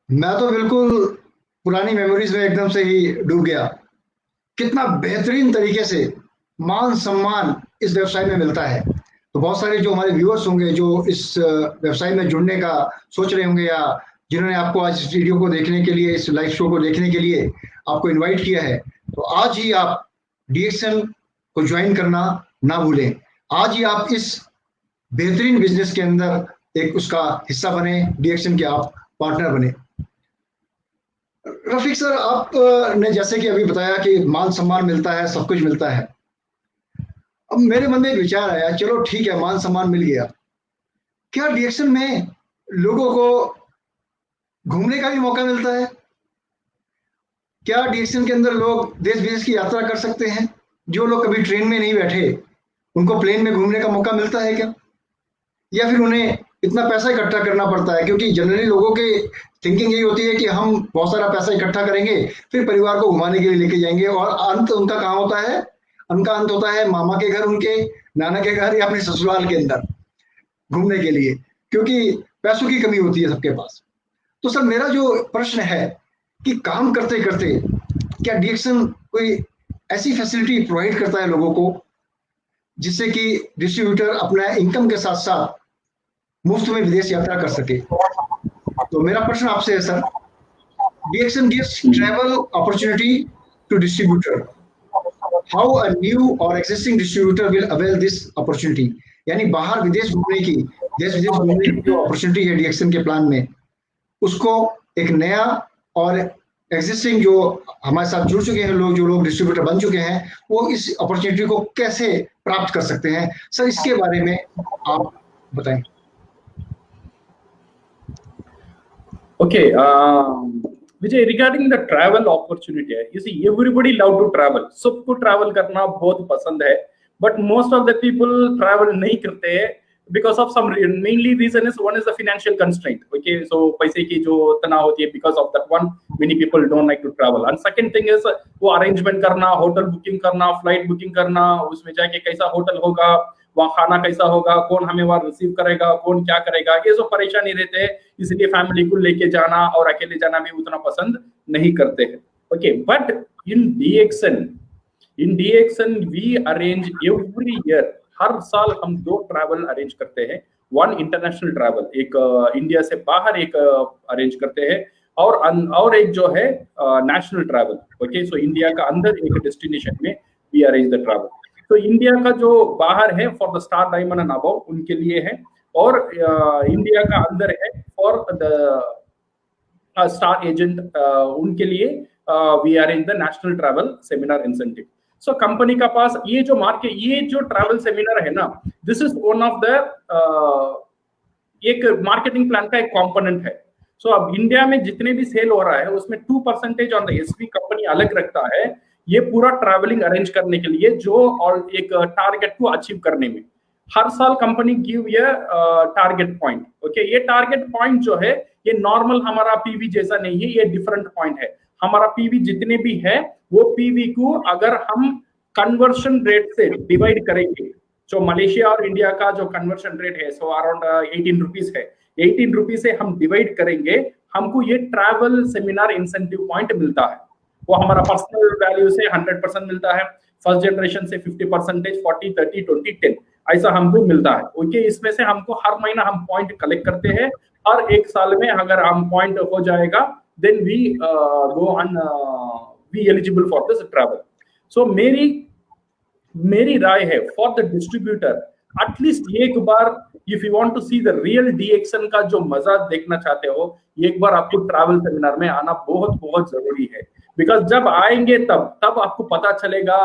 मैं तो बिल्कुल पुरानी मेमोरीज में एकदम से ही डूब गया। कितना बेहतरीन तरीके से मान सम्मान इस व्यवसाय में मिलता है। तो बहुत सारे जो हमारे व्यूअर्स होंगे जो इस व्यवसाय में जुड़ने का सोच रहे होंगे या जिन्होंने आपको आज इस वीडियो को देखने के लिए, इस लाइव शो को देखने के लिए आपको इनवाइट किया है, तो आज ही आप DXN को ज्वाइन करना ना भूलें। आज ही आप इस बेहतरीन बिजनेस के अंदर एक उसका हिस्सा बने, DXN के आप पार्टनर बने। रफीक सर, आपने जैसे कि अभी बताया कि मान सम्मान मिलता है, सब कुछ मिलता है। अब मेरे मन में एक विचार आया, चलो ठीक है, मान सम्मान मिल गया, क्या DXN में लोगों को घूमने का भी मौका मिलता है? क्या DXN के अंदर लोग देश विदेश की यात्रा कर सकते हैं? जो लोग कभी ट्रेन में नहीं बैठे, उनको प्लेन में घूमने का मौका मिलता है क्या? या फिर उन्हें इतना पैसा इकट्ठा करना पड़ता है? क्योंकि जनरली लोगों की थिंकिंग यही होती है कि हम बहुत सारा पैसा इकट्ठा करेंगे, फिर परिवार को घुमाने के लिए लेके जाएंगे, और अंत उनका कहाँ होता है? उनका अंत होता है मामा के घर, उनके नाना के घर, या अपने ससुराल के अंदर घूमने के लिए, क्योंकि पैसों की कमी होती है सबके पास। तो सर, मेरा जो प्रश्न है कि काम करते करते क्या DXN कोई ऐसी फैसिलिटी प्रोवाइड करता है लोगों को जिससे कि डिस्ट्रीब्यूटर अपना इनकम के साथ साथ मुफ्त में विदेश यात्रा कर सके? तो मेरा प्रश्न आपसे है sir, DXN gives travel opportunity to distributor. How a new or existing distributor will avail this opportunity? यानी बाहर विदेश घूमने की, देश विदेश घूमने की जो अपॉर्चुनिटी है DXN के प्लान में, उसको एक नया और एग्जिस्टिंग जो हमारे साथ जुड़ चुके हैं लोग, जो लोग डिस्ट्रीब्यूटर बन चुके हैं, वो इस अपॉर्चुनिटी को कैसे प्राप्त कर सकते हैं? सर, इसके बारे में आप बताएं।
Okay, Vijay, regarding the travel opportunity, you see, everybody love to travel. सबको travel करना बहुत पसंद है, but most of the people travel नहीं करते हैं because of some mainly reason is one is the financial constraint. Okay, so पैसे की जो तनाव होती है, because of that one many people don't like to travel. And second thing is वो arrangement करना, hotel booking करना, flight booking करना, उसमें जाके कैसा होटल होगा, वहाँ खाना कैसा होगा, कौन हमें वहाँ रिसीव करेगा, कौन क्या करेगा, ये जो परेशानी रहते हैं, इसलिए फैमिली को लेके जाना और अकेले जाना भी उतना पसंद नहीं करते हैं। Okay, but in DXN we arrange every year, हर साल हम 2 ट्रैवल अरेंज करते हैं। वन इंटरनेशनल ट्रैवल, एक इंडिया से बाहर एक अरेंज करते हैं, और एक जो है national travel. Okay, so India का अंदर एक डेस्टिनेशन में वी अरेंज द ट्रैवल। तो इंडिया का जो बाहर है for the star diamond and above उनके लिए है, और इंडिया का अंदर है फॉर द स्टार एजेंट उनके लिए we arrange the national travel seminar incentive. So company का पास ये जो मार्केट, ये जो ट्रैवल सेमिनार है ना, this is one of the एक मार्केटिंग प्लान का एक कंपोनेंट है। सो अब इंडिया में जितने भी सेल हो रहा है उसमें 2% ऑन द एसवी कंपनी अलग रखता है, ये पूरा ट्रैवलिंग अरेंज करने के लिए, जो और एक टारगेट को अचीव करने में। हर साल कंपनी गिव ये टारगेट पॉइंट। ओके, ये टारगेट पॉइंट जो है ये नॉर्मल हमारा पीवी जैसा नहीं है, ये डिफरेंट पॉइंट है। हमारा पीवी जितने भी है वो पीवी को अगर हम कन्वर्शन रेट से डिवाइड करेंगे, जो मलेशिया और इंडिया का जो कन्वर्शन रेट है सो अराउंड 18 रुपीज है, 18 रुपीज से हम डिवाइड करेंगे, हमको ये ट्रैवल सेमिनार इंसेंटिव पॉइंट मिलता है। वो हमारा पर्सनल वैल्यू से 100% मिलता है, फर्स्ट जनरेशन से 50%, 40, 30, 20, 10 ऐसा हमको मिलता है। ओके, इसमें से हमको हर महीना हम पॉइंट कलेक्ट करते हैं, और एक साल में अगर हम पॉइंट हो जाएगा then we go on we eligible for this travel. So मेरी राय है फॉर द डिस्ट्रीब्यूटर, एटलीस्ट एक बार if you want to see the real DXN का जो मजा देखना चाहते हो, एक बार आपको ट्रैवल सेमिनार में आना बहुत बहुत जरूरी है। बिकॉज जब आएंगे तब आपको पता चलेगा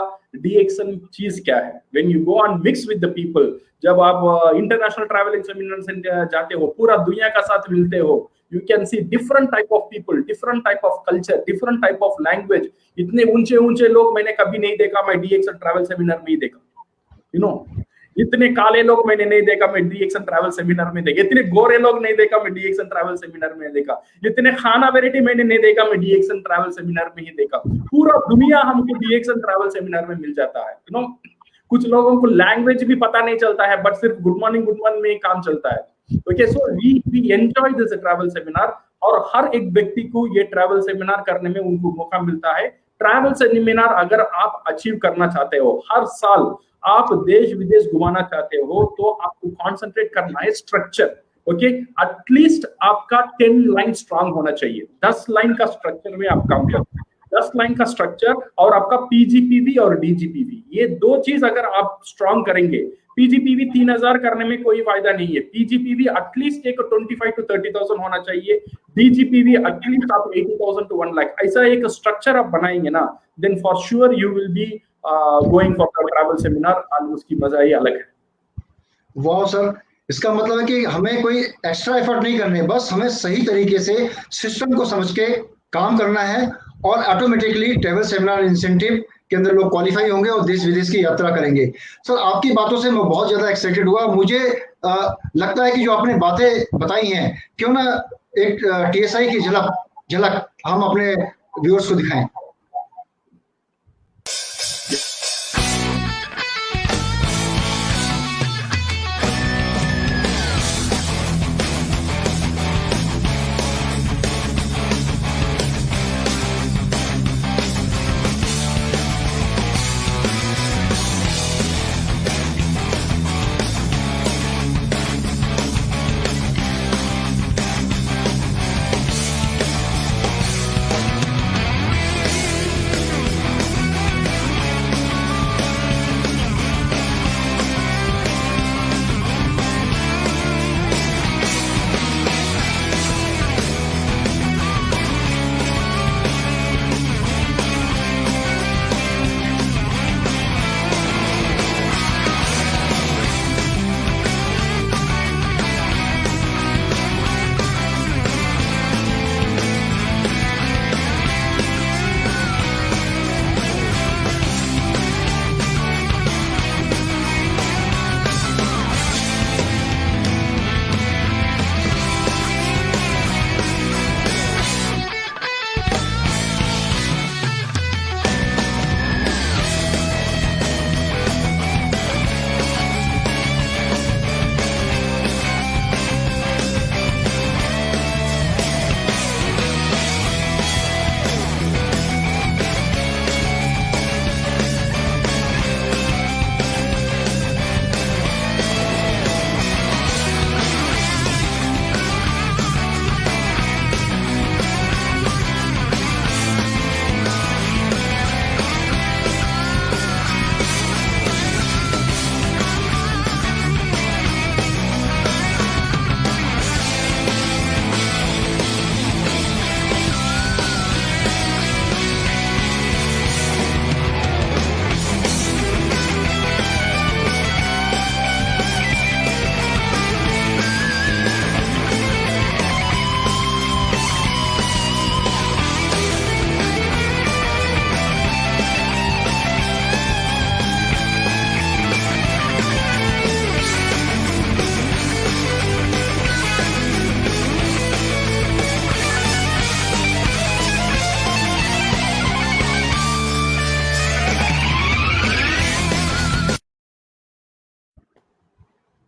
DXN चीज क्या है। When you go on mix with the people, जब आप इंटरनेशनल ट्रैवल सेमिनार से जाते हो, पूरा दुनिया का साथ मिलते हो, you can see different type of people, different type of culture, different type of language. इतने ऊंचे ऊंचे लोग मैंने कभी नहीं देखा, मैं DXN ट्रैवल सेमिनार में ही देखा। यू नो, इतने काले लोग मैंने नहीं देखा, मैं DXN ट्रैवल सेमिनार में देखा। इतने गोरे लोग नहीं देखा, मैं DXN ट्रैवल सेमिनार में देखा। इतने खाना वैरायटी मैंने नहीं देखा, मैं DXN ट्रैवल सेमिनार में ही देखा। पूरा दुनिया हमको DXN ट्रैवल सेमिनार में मिल जाता है। यू नो, कुछ लोगों को लैंग्वेज भी पता नहीं चलता है, बट सिर्फ गुड मॉर्निंग में ही काम चलता है। Okay, so we enjoy this travel seminar, और हर एक व्यक्ति को ये ट्रैवल सेमिनार करने में उनको मौका मिलता है। ट्रैवल सेमिनार अगर आप अचीव करना चाहते हो, हर साल आप देश विदेश घुमाना चाहते हो, तो आपको कॉन्सेंट्रेट करना है स्ट्रक्चर। ओके, एटलीस्ट आपका 10 लाइन स्ट्रांग होना चाहिए। 10 लाइन का स्ट्रक्चर में आप काम करते हैं, 10 लाइन का स्ट्रक्चर और आपका पीजीपीवी और डीजीपीवी, ये दो चीज अगर आप स्ट्रांग करेंगे, पीजीपीवी 3000 करने में कोई फायदा नहीं है, पीजीपीवी एटलीस्ट एक 25 to 30,000 होना चाहिए, डीजीपीवी एटलीस्ट आप 80,000 to 1 लाख, ऐसा एक स्ट्रक्चर आप बनाएंगे ना, then for sure you will be going for travel seminar, और उसकी मजा ही अलग है।
वाह सर, इसका मतलब है कि हमें कोई एक्स्ट्रा एफर्ट नहीं करने, बस हमें सही तरीके से सिस्टम को समझ के काम करना है और ऑटोमेटिकली ट्रैवल सेमिनार इंसेंटिव के अंदर लोग क्वालिफाई होंगे और देश विदेश की यात्रा करेंगे। सर आपकी बातों से मैं बहुत ज्यादा एक्साइटेड हुआ। मुझे लगता है कि जो आपने बातें बताई हैं, क्यों ना एक टीएसआई की झलक हम अपने व्यूअर्स को दिखाएं।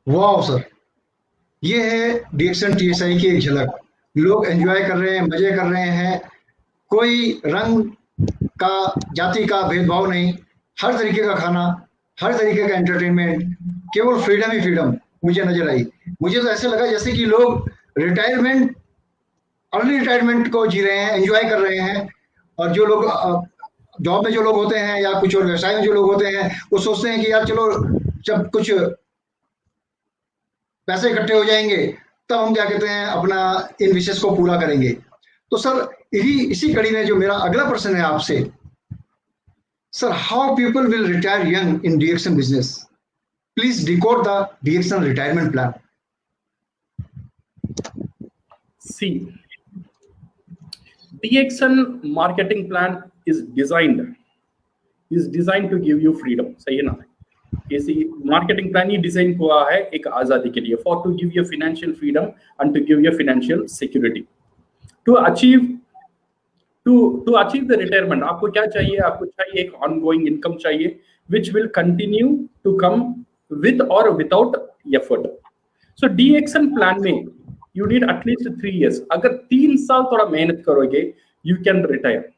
वाह सर, ये है डीएक्सन टीएसआई की एक झलक। लोग एंजॉय कर रहे हैं, मजे कर रहे हैं, कोई रंग का जाति का भेदभाव नहीं, हर तरीके का खाना, हर तरीके का एंटरटेनमेंट, केवल फ्रीडम ही फ्रीडम मुझे नजर आई। मुझे तो ऐसे लगा जैसे कि लोग रिटायरमेंट, अर्ली रिटायरमेंट को जी रहे हैं, एंजॉय कर रहे हैं। और जो लोग जॉब में जो लोग होते हैं या कुछ और व्यवसाय में जो लोग होते हैं, वो सोचते हैं कि यार चलो जब कुछ पैसे इकट्ठे हो जाएंगे तब हम क्या कहते हैं अपना इन विशेष को पूरा करेंगे। तो सर इसी कड़ी में जो मेरा अगला प्रश्न है आपसे, sir how people will retire young in DXN business? Please decode the DXN retirement plan.
See, DXN marketing plan is designed to give you freedom. सही है ना? इसी मार्केटिंग प्लान ही डिजाइन हुआ है एक आजादी के लिए, for to give you financial freedom and to give you financial security to achieve the retirement. आपको क्या चाहिए? आपको चाहिए एक ऑनगोइंग इनकम चाहिए which will continue to come with और without effort. So DXN plan में यू नीड एटलीस्ट 3 years। अगर 3 साल थोड़ा मेहनत करोगे यू कैन रिटायर।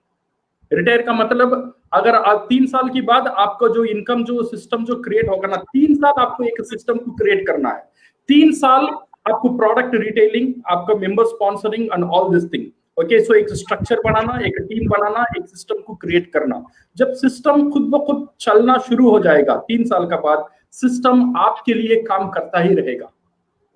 रिटायर का मतलब अगर आप 3 साल के बाद आपको जो इनकम जो सिस्टम जो क्रिएट होगा ना, 3 साल आपको एक सिस्टम को क्रिएट करना है। 3 साल आपको प्रोडक्ट रिटेलिंग, आपका member sponsoring and all this thing. Okay, so एक स्ट्रक्चर बनाना, एक टीम बनाना, एक सिस्टम को क्रिएट करना। जब सिस्टम खुद ब खुद चलना शुरू हो जाएगा 3 साल का बाद, सिस्टम आपके लिए काम करता ही रहेगा।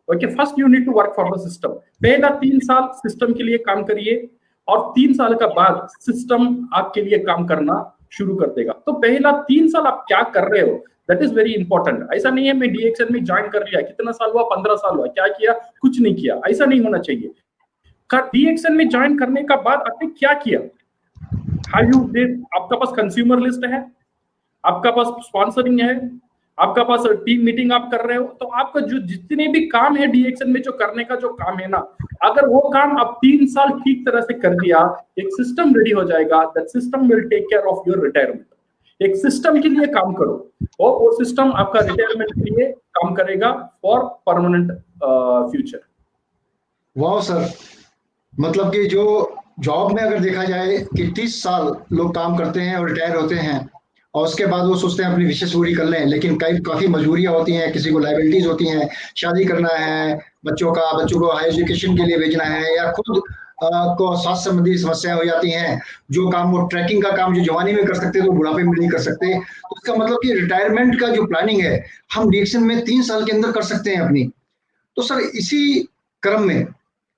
Okay, first you need to work for the system. पहला 3 साल सिस्टम के लिए काम करिए और 3 साल का बाद सिस्टम आपके लिए काम करना शुरू कर देगा। तो पहला 3 साल आप क्या कर रहे हो, दैट इज वेरी इंपॉर्टेंट। ऐसा नहीं है मैं डीएक्सन में ज्वाइन कर लिया, कितना साल हुआ, 15 साल हुआ, क्या किया, कुछ नहीं किया, ऐसा नहीं होना चाहिए। डीएक्सन में ज्वाइन करने का बाद आपने क्या किया, हाउ यू डिड, आपका पास कंज्यूमर लिस्ट है, आपका पास स्पॉन्सरिंग है, आपका पास टीम मीटिंग आप कर रहे हो, तो आपका जो जितने भी काम है डीएक्सन में जो करने का जो काम है ना, अगर वो काम आप 3 साल ठीक तरह से कर दिया, एक सिस्टम रेडी हो जाएगा। That system will take care of your retirement. एक सिस्टम के लिए काम करो और वो सिस्टम आपका रिटायरमेंट के लिए काम करेगा फॉर परमानेंट फ्यूचर।
वाह सर, मतलब कि जो जॉब में अगर देखा जाए कि 30 साल लोग काम करते हैं और रिटायर होते हैं और उसके बाद वो सोचते हैं अपनी विशेष पूरी कर लें, लेकिन काफी मजबूरियां होती हैं, किसी को लाइबिलिटीज होती हैं, शादी करना है, बच्चों को हाई एजुकेशन के लिए भेजना है, या खुद को स्वास्थ्य संबंधी समस्याएं हो जाती हैं। जो काम वो ट्रैकिंग का काम जो जवानी में कर सकते थे वो बुढ़ापे में नहीं कर सकते। तो इसका मतलब कि रिटायरमेंट का जो प्लानिंग है हम डीएक्सन में 3 साल के अंदर कर सकते हैं अपनी। तो सर इसी क्रम में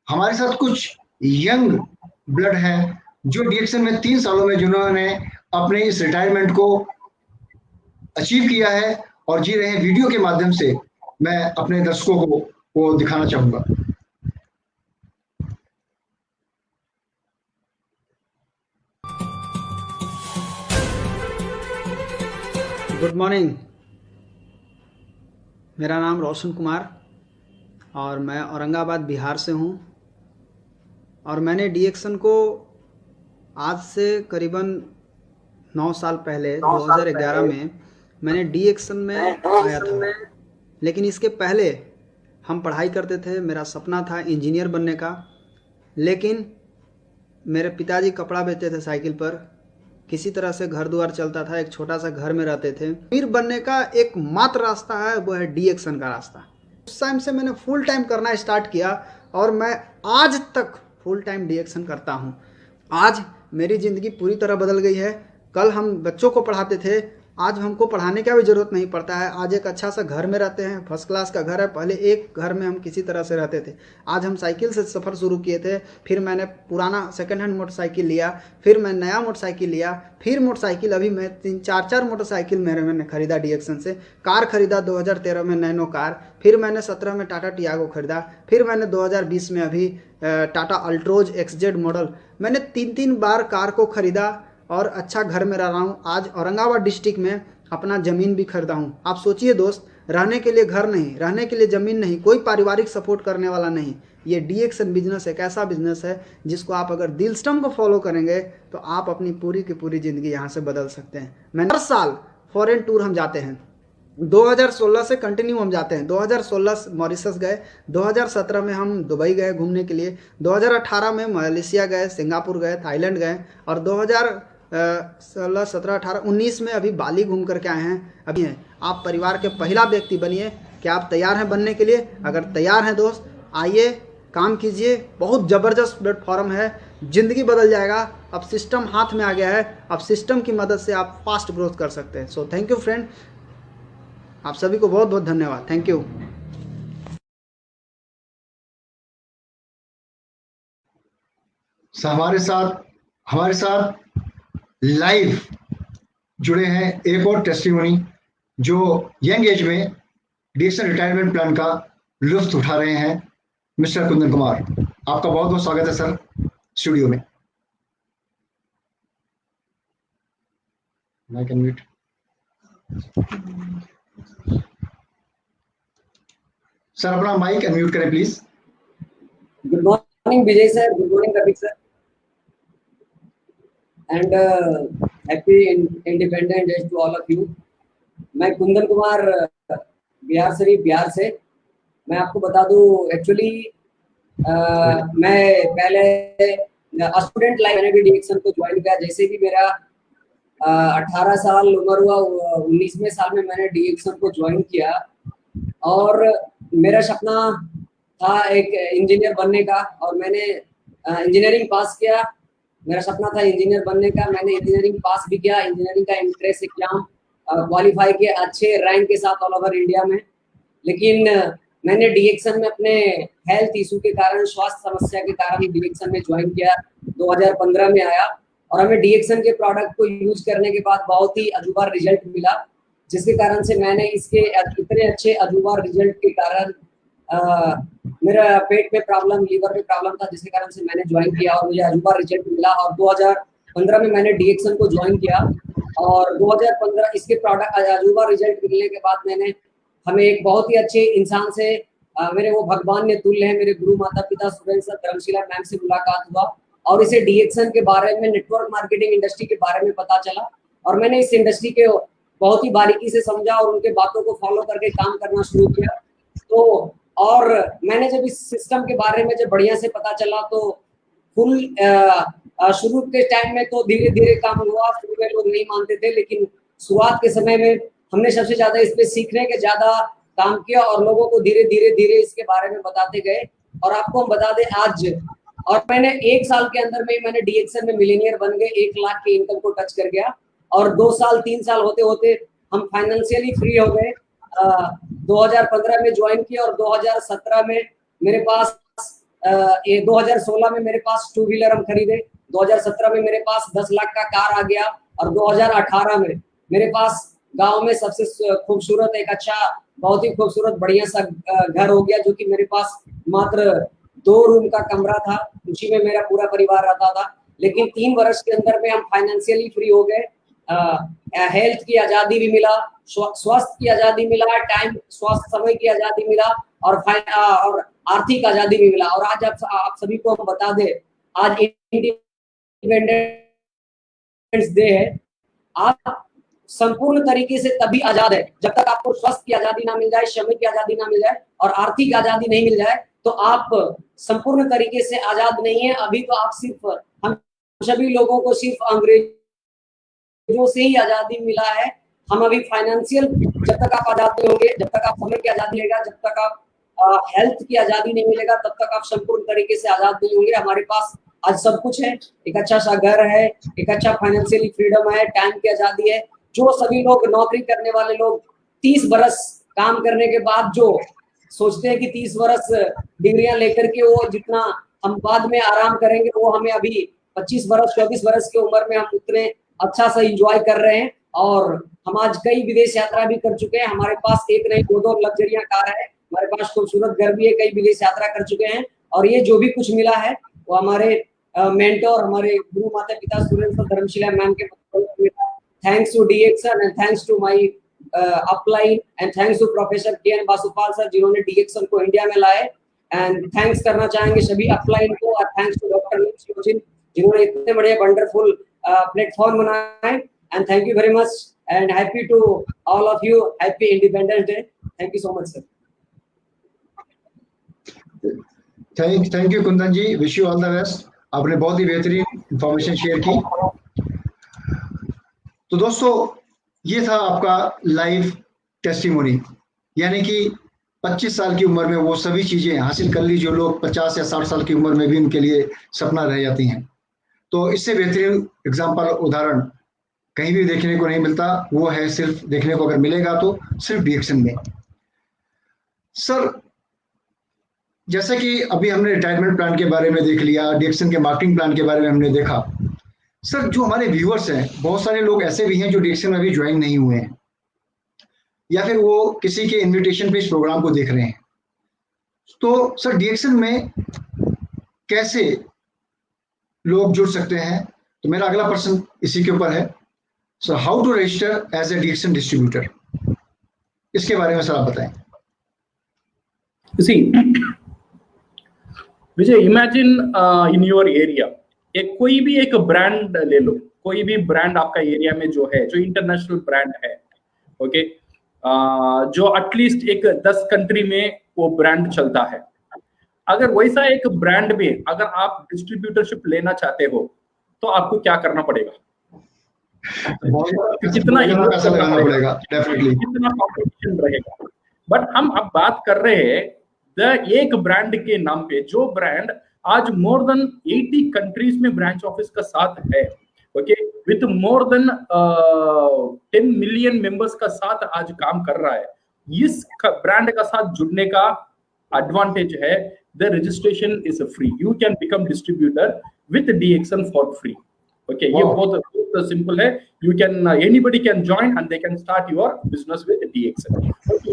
हमारे साथ कुछ यंग ब्लड है जो डीएक्सन में 3 सालों में जिन्होंने अपने इस रिटायरमेंट को अचीव किया है और जी रहे हैं, वीडियो के माध्यम से मैं अपने दर्शकों को वो दिखाना चाहूंगा।
गुड मॉर्निंग, मेरा नाम रोशन कुमार और मैं औरंगाबाद बिहार से हूँ। और मैंने डीएक्सन को आज से करीबन 9 साल पहले 2011 में मैंने डीएक्सन में आया था। लेकिन इसके पहले हम पढ़ाई करते थे, मेरा सपना था इंजीनियर बनने का। लेकिन मेरे पिताजी कपड़ा बेचते थे साइकिल पर, किसी तरह से घर द्वार चलता था, एक छोटा सा घर में रहते थे। अमीर बनने का एक मात्र रास्ता है, वो है डीएक्सन का रास्ता। उस टाइम से मैंने फुल टाइम करना स्टार्ट किया और मैं आज तक फुल टाइम डीएक्सन करता हूँ। आज मेरी ज़िंदगी पूरी तरह बदल गई है। कल हम बच्चों को पढ़ाते थे, आज हमको पढ़ाने का भी ज़रूरत नहीं पड़ता है। आज एक अच्छा सा घर में रहते हैं, फर्स्ट क्लास का घर है। पहले एक घर में हम किसी तरह से रहते थे। आज हम साइकिल से सफ़र शुरू किए थे, फिर मैंने पुराना सेकंड हैंड मोटरसाइकिल लिया, फिर मैं नया मोटरसाइकिल लिया, फिर मोटरसाइकिल अभी मैं 3-4 मोटरसाइकिल मैंने खरीदा डीएक्सन से। कार खरीदा 2013 में नैनो कार, फिर मैंने 17 में टाटा टियागो खरीदा, फिर मैंने 2020 में अभी टाटा अल्ट्रोज XZ मॉडल। मैंने 3 बार कार को खरीदा और अच्छा घर में रह रहा हूँ। आज औरंगाबाद डिस्ट्रिक्ट में अपना ज़मीन भी खरीदा हूँ। आप सोचिए दोस्त, रहने के लिए घर नहीं, रहने के लिए ज़मीन नहीं, कोई पारिवारिक सपोर्ट करने वाला नहीं। ये डीएक्सन बिजनेस एक ऐसा बिजनेस है जिसको आप अगर दिलस्टम को फॉलो करेंगे तो आप अपनी पूरी की पूरी ज़िंदगी यहाँ से बदल सकते हैं। मैं हर साल फॉरेन टूर हम जाते हैं, 2016 से कंटिन्यू हम जाते हैं। 2016 मॉरिशस गए, 2017 में हम दुबई गए घूमने के लिए, 2018 में मलेशिया गए, सिंगापुर गए, थाईलैंड गए और 2016, 17, 18, 19 में अभी बाली घूम करके आए हैं। अभी हैं आप परिवार के पहला व्यक्ति बनिए। क्या आप तैयार हैं बनने के लिए? अगर तैयार हैं दोस्त, आइए काम कीजिए। बहुत ज़बरदस्त प्लेटफॉर्म है, ज़िंदगी बदल जाएगा। अब सिस्टम हाथ में आ गया है, अब सिस्टम की मदद से आप फास्ट ग्रोथ कर सकते हैं। सो थैंक यू फ्रेंड, आप सभी को बहुत बहुत धन्यवाद। Thank you.
हमारे साथ लाइव जुड़े हैं एक और टेस्टिमोनी जो यंग एज में डीएक्सन रिटायरमेंट प्लान का लुत्फ उठा रहे हैं। मिस्टर कुंदन कुमार, आपका बहुत बहुत स्वागत है सर स्टूडियो में। Mic unmute. सर अपना माइक अनम्यूट करें please.
Good morning Vijay sir, good morning Rafiq sir, and happy independence Day to all of you. मैं कुंदन कुमार बिहार शरीफ बिहार से। मैं आपको बता दूं, एक्चुअली मैं पहले स्टूडेंट लाइफ मैंने भी डीएक्सन को ज्वाइन किया। जैसे भी मेरा 18 साल उम्र हुआ, 19वें साल में मैंने डीएक्सन को ज्वाइन किया और मेरा सपना था एक इंजीनियर बनने का, और मैंने इंजीनियरिंग पास किया। मेरा सपना था इंजीनियर बनने का, मैंने इंजीनियरिंग पास भी किया, इंजीनियरिंग का एंट्रेंस एग्जाम क्वालिफाई किया अच्छे रैंक के साथ ऑल ओवर इंडिया में। लेकिन मैंने डीएक्सन में अपने हेल्थ इशू के कारण, स्वास्थ्य समस्या के कारण डीएक्सन में ज्वाइन किया। 2015 में आया और हमें डीएक्सन के प्रोडक्ट को यूज करने के बाद बहुत ही अजूबा रिजल्ट मिला, जिसके कारण से मैंने इसके इतने अच्छे अजूबा रिजल्ट के कारण मेरा पेट में प्रॉब्लम, लीवर में प्रॉब्लम था, जिसके कारण से मैंने ज्वाइन किया और मुझे अजूबा रिजल्ट मिला। और 2015 में मैंने डीएक्सन को ज्वाइन किया और 2015 इसके प्रोडक्ट अजूबा रिजल्ट मिलने के बाद मैंने हमें एक बहुत ही अच्छे इंसान से, मेरे वो भगवान ने तुल्य है, मेरे गुरु माता पिता सुरेंद्र सर धर्मशिला मैम से मुलाकात हुआ और इसे डीएक्सन के बारे में, नेटवर्क मार्केटिंग इंडस्ट्री के बारे में पता चला और मैंने इस इंडस्ट्री के बहुत ही बारीकी से समझा और उनके बातों को फॉलो करके काम करना शुरू किया। तो और मैंने जब इस सिस्टम के बारे में जब बढ़िया से पता चला तो फुल शुरू के टाइम में तो धीरे धीरे काम हुआ। शुरू में लोग नहीं मानते थे, लेकिन शुरुआत के समय में हमने सबसे ज्यादा इस पे सीखने के ज्यादा काम किया और लोगों को धीरे धीरे इसके बारे में बताते गए। और आपको हम बता दें आज, और मैंने 1 साल के अंदर में मैंने डीएक्सन में मिलीनियर बन गए, 1 लाख के इनकम को टच कर गया और 2 साल 3 साल होते होते हम फाइनेंशियली फ्री हो गए। 2015 में ज्वाइन किया और 2017 में मेरे पास 2016 में मेरे पास 2 व्हीलर हम खरीदे, 2017 में मेरे पास 10 लाख का कार आ गया और 2018 में मेरे पास गांव में सबसे खूबसूरत एक अच्छा, बहुत ही खूबसूरत बढ़िया सा घर हो गया, जो कि मेरे पास मात्र 2 रूम का कमरा था, उसी में मेरा पूरा परिवार रहता था। लेकिन 3 वर्ष के अंदर में हम फाइनेंशियली फ्री हो गए, हेल्थ की आजादी भी मिला, स्वास्थ्य की आजादी मिला, टाइम स्वास्थ्य समय की आजादी मिला और आर्थिक आजादी भी मिला। और आज आप सभी को हम बता दें, आज इंडिपेंडेंस डे है। आप संपूर्ण तरीके से तभी आजाद है जब तक आपको स्वास्थ्य की आजादी ना मिल जाए, समय की आजादी ना मिल जाए और आर्थिक आजादी नहीं मिल जाए, तो आप संपूर्ण तरीके से आजाद नहीं है। अभी तो आप सिर्फ, हम सभी लोगों को सिर्फ अंग्रेजों से ही आजादी मिला है। हम अभी फाइनेंशियल, जब तक आप आजाद नहीं होंगे, जब तक आप समय की आजादी मिलेगा, जब तक आप हेल्थ की आजादी नहीं मिलेगा, तब तक आप संपूर्ण तरीके से आजाद नहीं होंगे। हमारे पास आज सब कुछ है, एक अच्छा सा घर है, एक अच्छा फाइनेंशियली फ्रीडम है, टाइम की आजादी है। जो सभी लोग नौकरी करने वाले लोग 30 बरस काम करने के बाद जो सोचते हैं कि 30 बरस डिग्रियां लेकर के वो जितना हम बाद में आराम करेंगे, वो हमें अभी 25 बरस 24 बरस की उम्र में हम उतने अच्छा सा एंजॉय कर रहे हैं। और हम आज कई विदेश यात्रा भी कर चुके हैं, हमारे पास एक नहीं 2 लग्जरियां कार है, हमारे पास खूबसूरत घर भी है, कई विदेश यात्रा कर चुके हैं। और ये जो भी कुछ मिला है वो हमारे मेंटर, हमारे गुरु माता पिता सुरेंद्र धर्मशिला मैम के मिला। Thanks to DXN and thanks to my upline and thanks to Professor KN Basupal sir, जिन्होंने DXN को इंडिया में लाए। एंड थैंक्स करना चाहेंगे सभी अपलाइन को और थैंक्स टू डॉक्टर योजिन, जिन्होंने इतने बड़े वंडरफुल प्लेटफॉर्म बनाए। And thank you very much and happy to all of you, happy independence day. Thank you so much sir.
Thank you Kundan ji, wish you all the best. आपने बहुत ही बेहतरीन information share की। तो दोस्तों, ये था आपका लाइव टेस्टिमोनी, यानी कि 25 साल की उम्र में वो सभी चीजें हासिल कर ली जो लोग 50 या 60 साल की उम्र में भी उनके लिए सपना रह जाती हैं। तो इससे बेहतरीन एग्जाम्पल, उदाहरण कहीं भी देखने को नहीं मिलता। वो है सिर्फ, देखने को अगर मिलेगा तो सिर्फ डीएक्सन में। सर, जैसे कि अभी हमने रिटायरमेंट प्लान के बारे में देख लिया, डीएक्सन के मार्केटिंग प्लान के बारे में हमने देखा। सर, जो हमारे व्यूअर्स हैं, बहुत सारे लोग ऐसे भी हैं जो डीएक्सन में अभी ज्वाइन नहीं हुए हैं या फिर वो किसी के इनविटेशन पे इस प्रोग्राम को देख रहे हैं। तो सर, डीएक्सन में कैसे लोग जुड़ सकते हैं? तो मेरा अगला प्रश्न इसी के ऊपर है। So how to register as a DXN distributor, इसके बारे में सर आप बताएं।
Vijay, imagine in your area, कोई भी एक ब्रांड ले लो, कोई भी ब्रांड आपका एरिया में जो है, जो इंटरनेशनल ब्रांड है, ओके, जो एटलीस्ट एक 10 कंट्री में वो ब्रांड चलता है। अगर वैसा एक ब्रांड में अगर आप डिस्ट्रीब्यूटरशिप लेना चाहते हो तो आपको क्या करना पड़ेगा? कितना
पैसा लगाना पड़ेगा, डेफिनेटली
कितना कॉम्पिटिशन रहेगा। बट हम अब बात कर रहे हैं एक ब्रांड के नाम पे, जो ब्रांड आज मोर देन 80 कंट्रीज में ब्रांच ऑफिस का साथ है, okay, with more than 10 million members का साथ आज काम कर रहा है। इस ब्रांड का साथ जुड़ने का एडवांटेज है, the registration is free, you can become distributor with DXN for free. Okay, ये बहुत सिंपल है, you can anybody can join and they can start your business with DXN।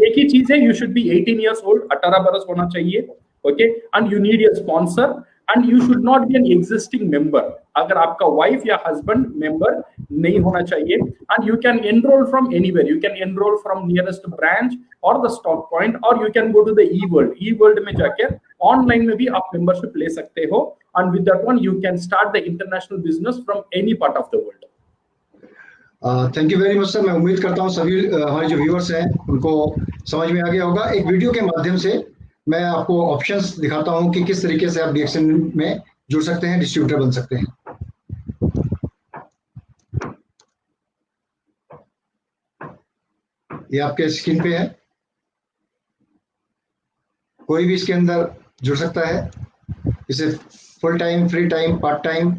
एक ही चीज है, you should be 18 years old, 18 बरस होना चाहिए, okay, and you need a sponsor and you should not be an existing member. अगर आपका wife या husband member नहीं होना चाहिए, and you can enroll from anywhere, you can enroll from nearest branch और द स्टॉक पॉइंट, और you can go to the e-world में जाकर ऑनलाइन में भी आप मेंबरशिप ले सकते हो, and with that one you can start the international business from any part of the world.
Thank you very much sir. मैं उम्मीद करता हूँ सभी हमारे जो व्यूअर्स हैं उनको समझ में आ गया होगा। एक वीडियो के माध्यम से मैं आपको ऑप्शंस दिखाता हूं कि किस तरीके से आप DXN में जुड़ सकते हैं, डिस्ट्रीब्यूटर बन सकते हैं। ये आपके स्क्रीन पे है, कोई भी इसके अंदर जुड़ सकता है। इसे full time, free time, part time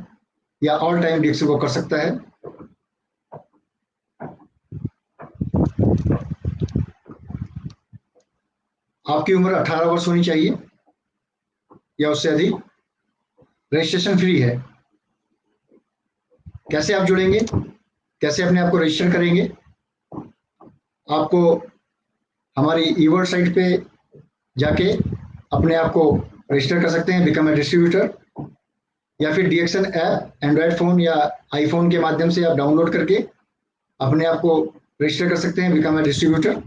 या ऑल टाइम DXN को कर सकता है। आपकी उम्र 18 वर्ष होनी चाहिए या उससे अधिक। रजिस्ट्रेशन फ्री है। कैसे आप जुड़ेंगे, कैसे अपने आप को रजिस्टर करेंगे? आपको हमारी ई-वर्ल्ड साइट पे जाके अपने आप को रजिस्टर कर सकते हैं, बिकम ए डिस्ट्रीब्यूटर, या फिर DXN ऐप एंड्रॉयड फ़ोन या आईफोन के माध्यम से आप डाउनलोड करके अपने आप को रजिस्टर कर सकते हैं, बिकम ए डिस्ट्रीब्यूटर,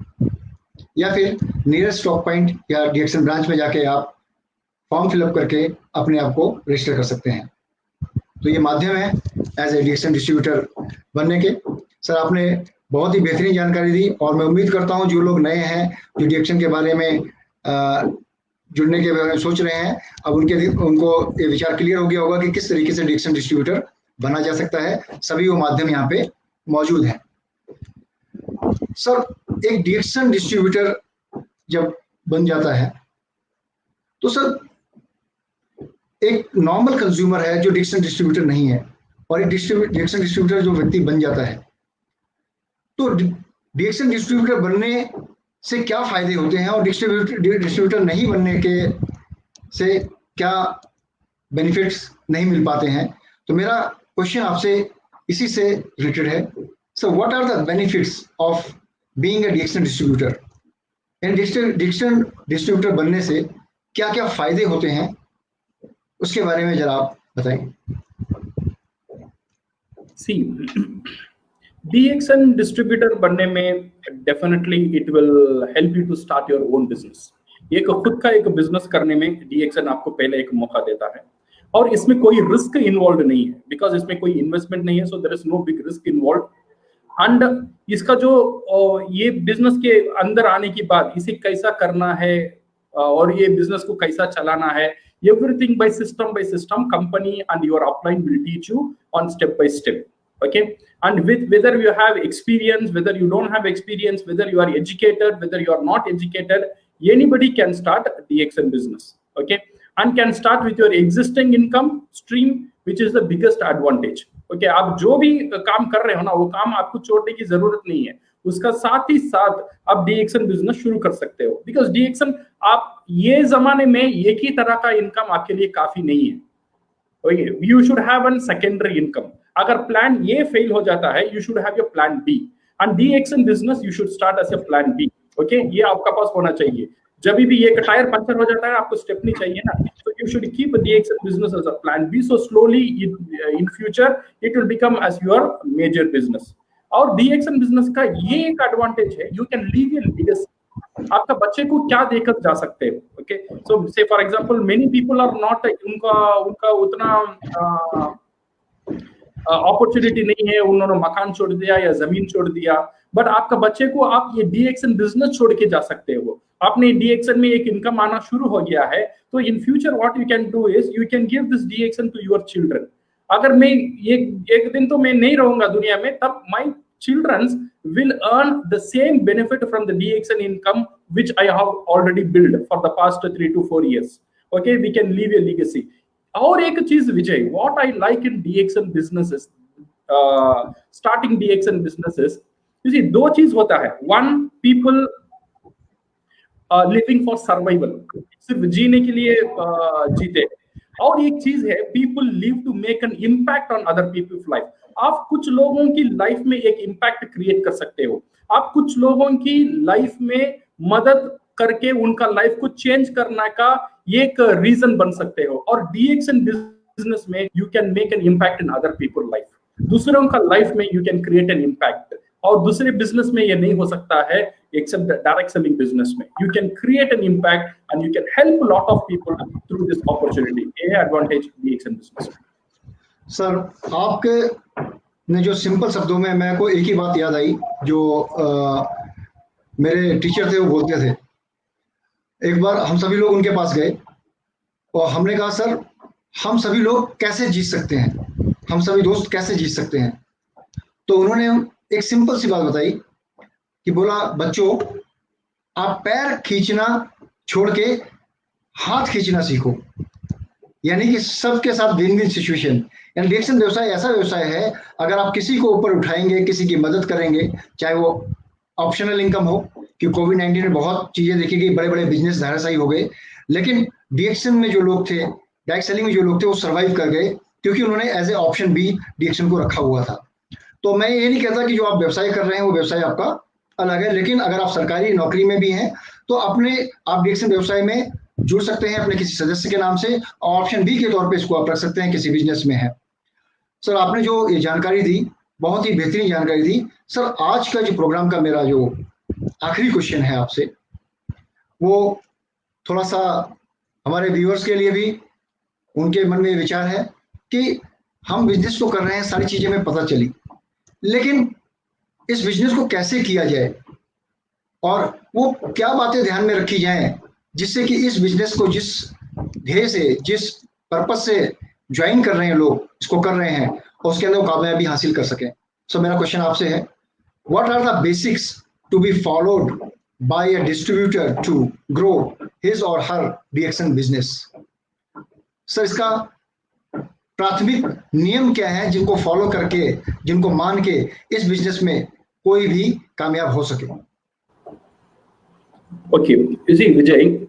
या फिर नियरेस्ट स्टॉक पॉइंट या DXN ब्रांच में जाके आप फॉर्म फिलअप करके अपने आप को रजिस्टर कर सकते हैं। तो ये माध्यम है एज ए DXN डिस्ट्रीब्यूटर बनने के। सर, आपने बहुत ही बेहतरीन जानकारी दी, और मैं उम्मीद करता हूँ जो लोग नए हैं, जो DXN के बारे में जुड़ने के बारे में सोच रहे हैं, अब उनको ये विचार क्लियर हो गया होगा कि किस तरीके से DXN डिस्ट्रीब्यूटर बना जा सकता है। सभी वो माध्यम यहाँ पे मौजूद हैं। सर, एक DXN डिस्ट्रीब्यूटर जब बन जाता है तो सर एक नॉर्मल कंज्यूमर है जो DXN डिस्ट्रीब्यूटर नहीं है, और एक DXN डिस्ट्रीब्यूटर जो व्यक्ति बन जाता है, तो DXN डिस्ट्रीब्यूटर बनने से क्या फायदे होते हैं, और डिस्ट्रीब्यूटर नहीं बनने के से क्या बेनिफिट्स नहीं मिल पाते हैं? तो मेरा क्वेश्चन आपसे इसी से रिलेटेड है। So what are the benefits of being a DXN distributor? DXN distributor बनने से क्या क्या फायदे होते हैं, उसके बारे में जरा आप बताएं।
DXN डिस्ट्रीब्यूटर बनने में definitely it will help you to start your own business. एक खुद का एक बिजनेस करने में DXN आपको पहले एक मौका देता है, और इसमें कोई रिस्क इन्वॉल्व नहीं है, बिकॉज इसमें कोई इन्वेस्टमेंट नहीं है, so there is no big risk involve. And इसका जो ये बिजनेस के अंदर आने के बाद इसे कैसा करना है और ये बिजनेस को कैसा चलाना है, everything by system company and your upline will teach you on step by step. Okay, and with whether you have experience, whether you don't have experience, whether you are educated, whether you are not educated, anybody can start DXN business. Okay, and can start with your existing income stream, which is the biggest advantage. Okay, आप जो भी काम कर रहे हो ना, वो काम आपको छोड़ने की जरूरत नहीं है, उसका साथ ही साथ आप DXN बिजनेस शुरू कर सकते हो, बिकॉज DXN आप ये जमाने में एक ही तरह का इनकम आपके लिए काफी नहीं है। Okay, you should have an secondary income. अगर प्लान ए फेल हो जाता है, you should have your plan B, and DXN business you should start as a plan B. Okay, ये आपका पास होना चाहिए। जब भी ये टायर पंचर हो जाता है, आपको स्टेपनी चाहिए ना, so you should keep DXN business as a plan B, so slowly in future it will become as your major business. और DXN business का ये एक एडवांटेज है, you can leave a legacy। आपका बच्चे को क्या देकर जा सकते हो? Okay, so say for example many people are not, उनका उतना अपॉर्चुनिटी नहीं है, उन्होंने मकान छोड़ दिया या जमीन छोड़ दिया, बट आपका बच्चे को आप ये DXN बिजनेस छोड़ के जा सकते हो। आपने DXN में एक इनकम आना शुरू हो गया है, तो in future what you can do is you can give this DXN to your children. अगर मैं एक दिन तो मैं नहीं रहूंगा दुनिया में, तब my childrens will earn the same benefit from the DXN income which I have already built for the past 3 to 4 years. Okay, we can leave a legacy. और एक चीज विजय, what I like in DXN businesses, starting DXN businesses, you see, दो चीज होता है. One, people living for survival, सिर्फ जीने के लिए जीते. और एक चीज है, people live to make an impact on other people's life. आप कुछ लोगों की लाइफ में एक इम्पैक्ट क्रिएट कर सकते हो. आप कुछ लोगों की लाइफ में मदद करके उनका लाइफ को चेंज करने का एक रीजन बन सकते हो. और DXN बिजनेस में you can make an impact in other people life. दूसरों का लाइफ में you can create an impact. और दूसरे बिजनेस में ये नहीं हो सकता है एक्सेप्ट डायरेक्ट सेलिंग बिजनेस में. You can create an impact and you can help lot of people through this opportunity. ये एडवांटेज DXN बिजनेस में.
सर, आपके ने जो सिंपल शब्दों में मेरे को एक ही बात याद आई जो मेरे टीचर थे वो बोलते थे. एक बार हम सभी लोग उनके पास गए और हमने कहा, सर हम सभी लोग कैसे जीत सकते हैं, हम सभी दोस्त कैसे जीत सकते हैं. तो उन्होंने एक सिंपल सी बात बताई कि बोला, बच्चों आप पैर खींचना छोड़ के हाथ खींचना सीखो. यानी कि सबके साथ विन विन सिचुएशन. यानी DXN व्यवसाय ऐसा व्यवसाय है, अगर आप किसी को ऊपर उठाएंगे, किसी की मदद करेंगे, चाहे वो ऑप्शनल इनकम हो, कि कोविड-19 में बहुत चीजें देखी गई, बड़े बड़े बिजनेस धराशायी हो गए, लेकिन DXN में जो लोग थे, डायरेक्ट सेलिंग में जो लोग थे, वो सर्वाइव कर गए क्योंकि उन्होंने एज ए ऑप्शन भी DXN को रखा हुआ था. तो मैं ये नहीं कहता कि जो आप व्यवसाय कर रहे हैं वो व्यवसाय आपका अलग है, लेकिन अगर आप सरकारी नौकरी में भी हैं तो आप DXN व्यवसाय में जुड़ सकते हैं अपने किसी सदस्य के नाम से, और ऑप्शन बी के तौर पे इसको आप रख सकते हैं किसी बिजनेस में है. सर, आपने जो ये जानकारी दी, बहुत ही बेहतरीन जानकारी दी. सर, आज का जो प्रोग्राम का मेरा जो आखिरी क्वेश्चन है आपसे, वो थोड़ा सा हमारे व्यूअर्स के लिए भी, उनके मन में विचार है कि हम बिजनेस तो कर रहे हैं, सारी चीजें हमें पता चली, लेकिन इस बिजनेस को कैसे किया जाए और वो क्या बातें ध्यान में रखी जाएं जिससे कि इस बिजनेस को जिस ध्येय से, जिस पर्पस से ज्वाइन कर रहे हैं लोग, इसको कर रहे हैं, और उसके अंदर वो कामयाबी हासिल कर सकें. सो मेरा क्वेश्चन आपसे है, what are the basics to be followed by a distributor to grow his or her DXN business? Sir, इसका प्राथमिक नियम क्या है जिनको फॉलो करके, जिनको मान के इस बिजनेस में कोई भी कामयाब हो सके?
Okay, you see Vijay,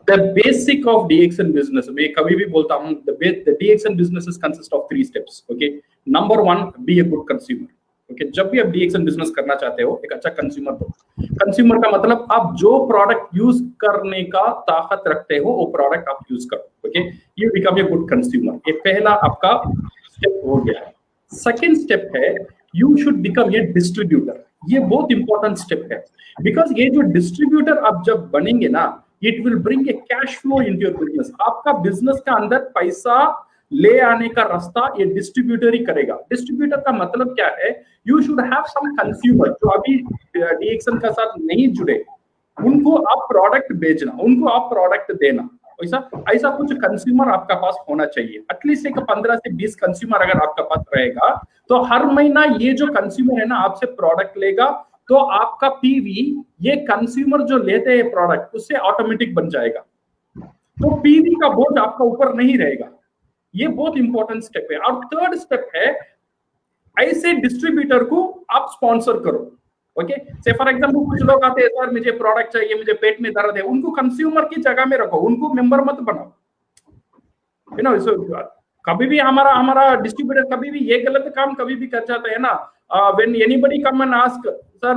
the basic of DXN business, मैं कभी भी बोलता हूँ, the DXN businesses consist of 3 steps. Okay, number 1, be a good consumer. Okay, जब भी आप DXN बिजनेस करना चाहते हो, एक अच्छा कंज्यूमर हो. कंज्यूमर का मतलब आप जो प्रोडक्ट यूज करने का ताकत रखते हो वो प्रोडक्ट आप यूज करो. Okay, you become a good consumer. ये पहला आपका स्टेप हो गया है. सेकेंड स्टेप है, you should become a distributor. ये बहुत इंपॉर्टेंट स्टेप है, बिकॉज ये जो डिस्ट्रीब्यूटर आप जब बनेंगे ना, it will bring a cash flow into your business. आपका बिजनेस का अंदर पैसा ले आने का रास्ता ये डिस्ट्रीब्यूटर ही करेगा. डिस्ट्रीब्यूटर का मतलब क्या है, you should have some consumer जो अभी DXN का साथ नहीं जुड़े, उनको आप प्रोडक्ट बेचना, उनको आप प्रोडक्ट देना. ऐसा कुछ कंज्यूमर आपका पास होना चाहिए. एटलीस्ट एक 15 से 20 कंज्यूमर अगर आपका पास रहेगा, तो हर महीना ये जो कंज्यूमर है ना आपसे प्रोडक्ट लेगा, तो आपका PV, ये कंज्यूमर जो लेते हैं प्रोडक्ट, उससे ऑटोमेटिक बन जाएगा. तो PV का बोझ आपका ऊपर नहीं रहेगा. ये बहुत इंपॉर्टेंट स्टेप है. और थर्ड स्टेप है, ऐसे डिस्ट्रीब्यूटर को आप स्पॉन्सर करो. ओके, से फॉर एग्जांपल कुछ लोग आते हैं, सर मुझे प्रोडक्ट चाहिए, मुझे पेट में दर्द है, उनको कंज्यूमर की जगह में रखो, उनको मेंबर मत बनाओ. यू नो, सो कभी भी हमारा डिस्ट्रीब्यूटर कभी भी ये गलत काम कभी भी कर जाता है ना. When anybody come and ask, sir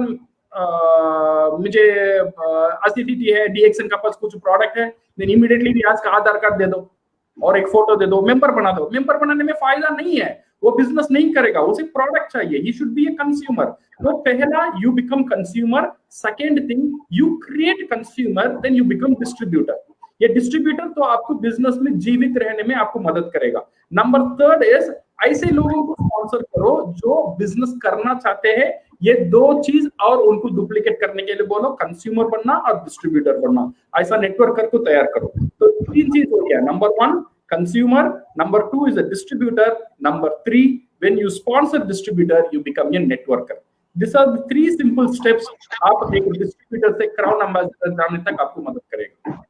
मुझे अस्थिति है, DXN का पास कुछ प्रोडक्ट है, देन इमीडिएटली भी आज का आधार कार्ड दे दो और एक फोटो दे दो, मेंबर बना दो. मेंबर बनाने में फायदा नहीं है, वो बिजनेस नहीं करेगा, उसे प्रोडक्ट चाहिए. He should be a consumer. तो पहला, you become consumer. Second thing, you create consumer, then you become distributor. ये डिस्ट्रीब्यूटर तो आपको बिजनेस में जीवित रहने में आपको मदद करेगा. नंबर थर्ड इज, ऐसे लोगों को स्पॉन्सर करो जो बिजनेस करना चाहते हैं. ये 2 चीज और उनको डुप्लीकेट करने के लिए बोलो, कंज्यूमर बनना और डिस्ट्रीब्यूटर बनना. ऐसा नेटवर्कर को तैयार करो. तो 3 चीज हो गया. Number 1 consumer, number 2 is a distributor, number 3 when you sponsor distributor you become a networker. This are 3 simple steps आप एक डिस्ट्रीब्यूटर से क्राउन एम्बेसडर जाने तक आपको मदद करेगा।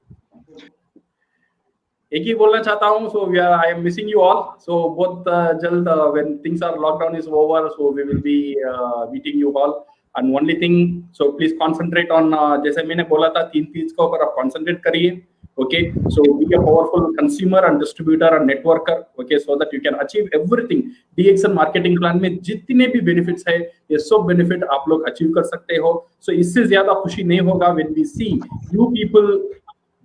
एक ही बोलना चाहता हूँ, so I am missing you all, so बहुत जल्द when things are lockdown is over, so we will be meeting you all and only thing, so please concentrate on, जैसे मैंने बोला था 3 चीज के ऊपर आप कॉन्सेंट्रेट करिए, okay, so be a powerful consumer and distributor and networker, okay, so that you can achieve everything. DXN marketing plan में जितने भी बेनिफिट्स है ये सब बेनिफिट आप लोग अचीव कर सकते हो। सो इससे ज्यादा खुशी नहीं होगा when we see you people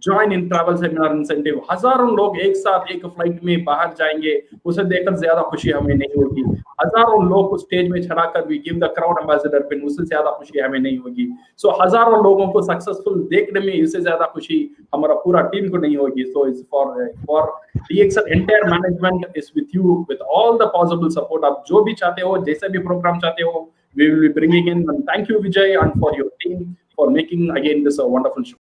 join in travel seminar incentive. हजारों लोग एक साथ एक फ्लाइट में बाहर जाएंगे, उसे देखकर ज्यादा खुशी हमें नहीं होगी। हजारों लोग को स्टेज में चढ़ाकर भी give the crowd ambassador pin, उससे ज्यादा खुशी हमें नहीं होगी। सो हजारों लोगों को सक्सेसफुल देखने में इससे ज्यादा खुशी हमारा पूरा टीम को नहीं होगी। So it's for DXN entire management is with you with all the possible support. आप जो भी चाहते हो, जैसे भी प्रोग्राम चाहते हो, we will be bringing in, and thank you Vijay and for your team for making again this a wonderful show.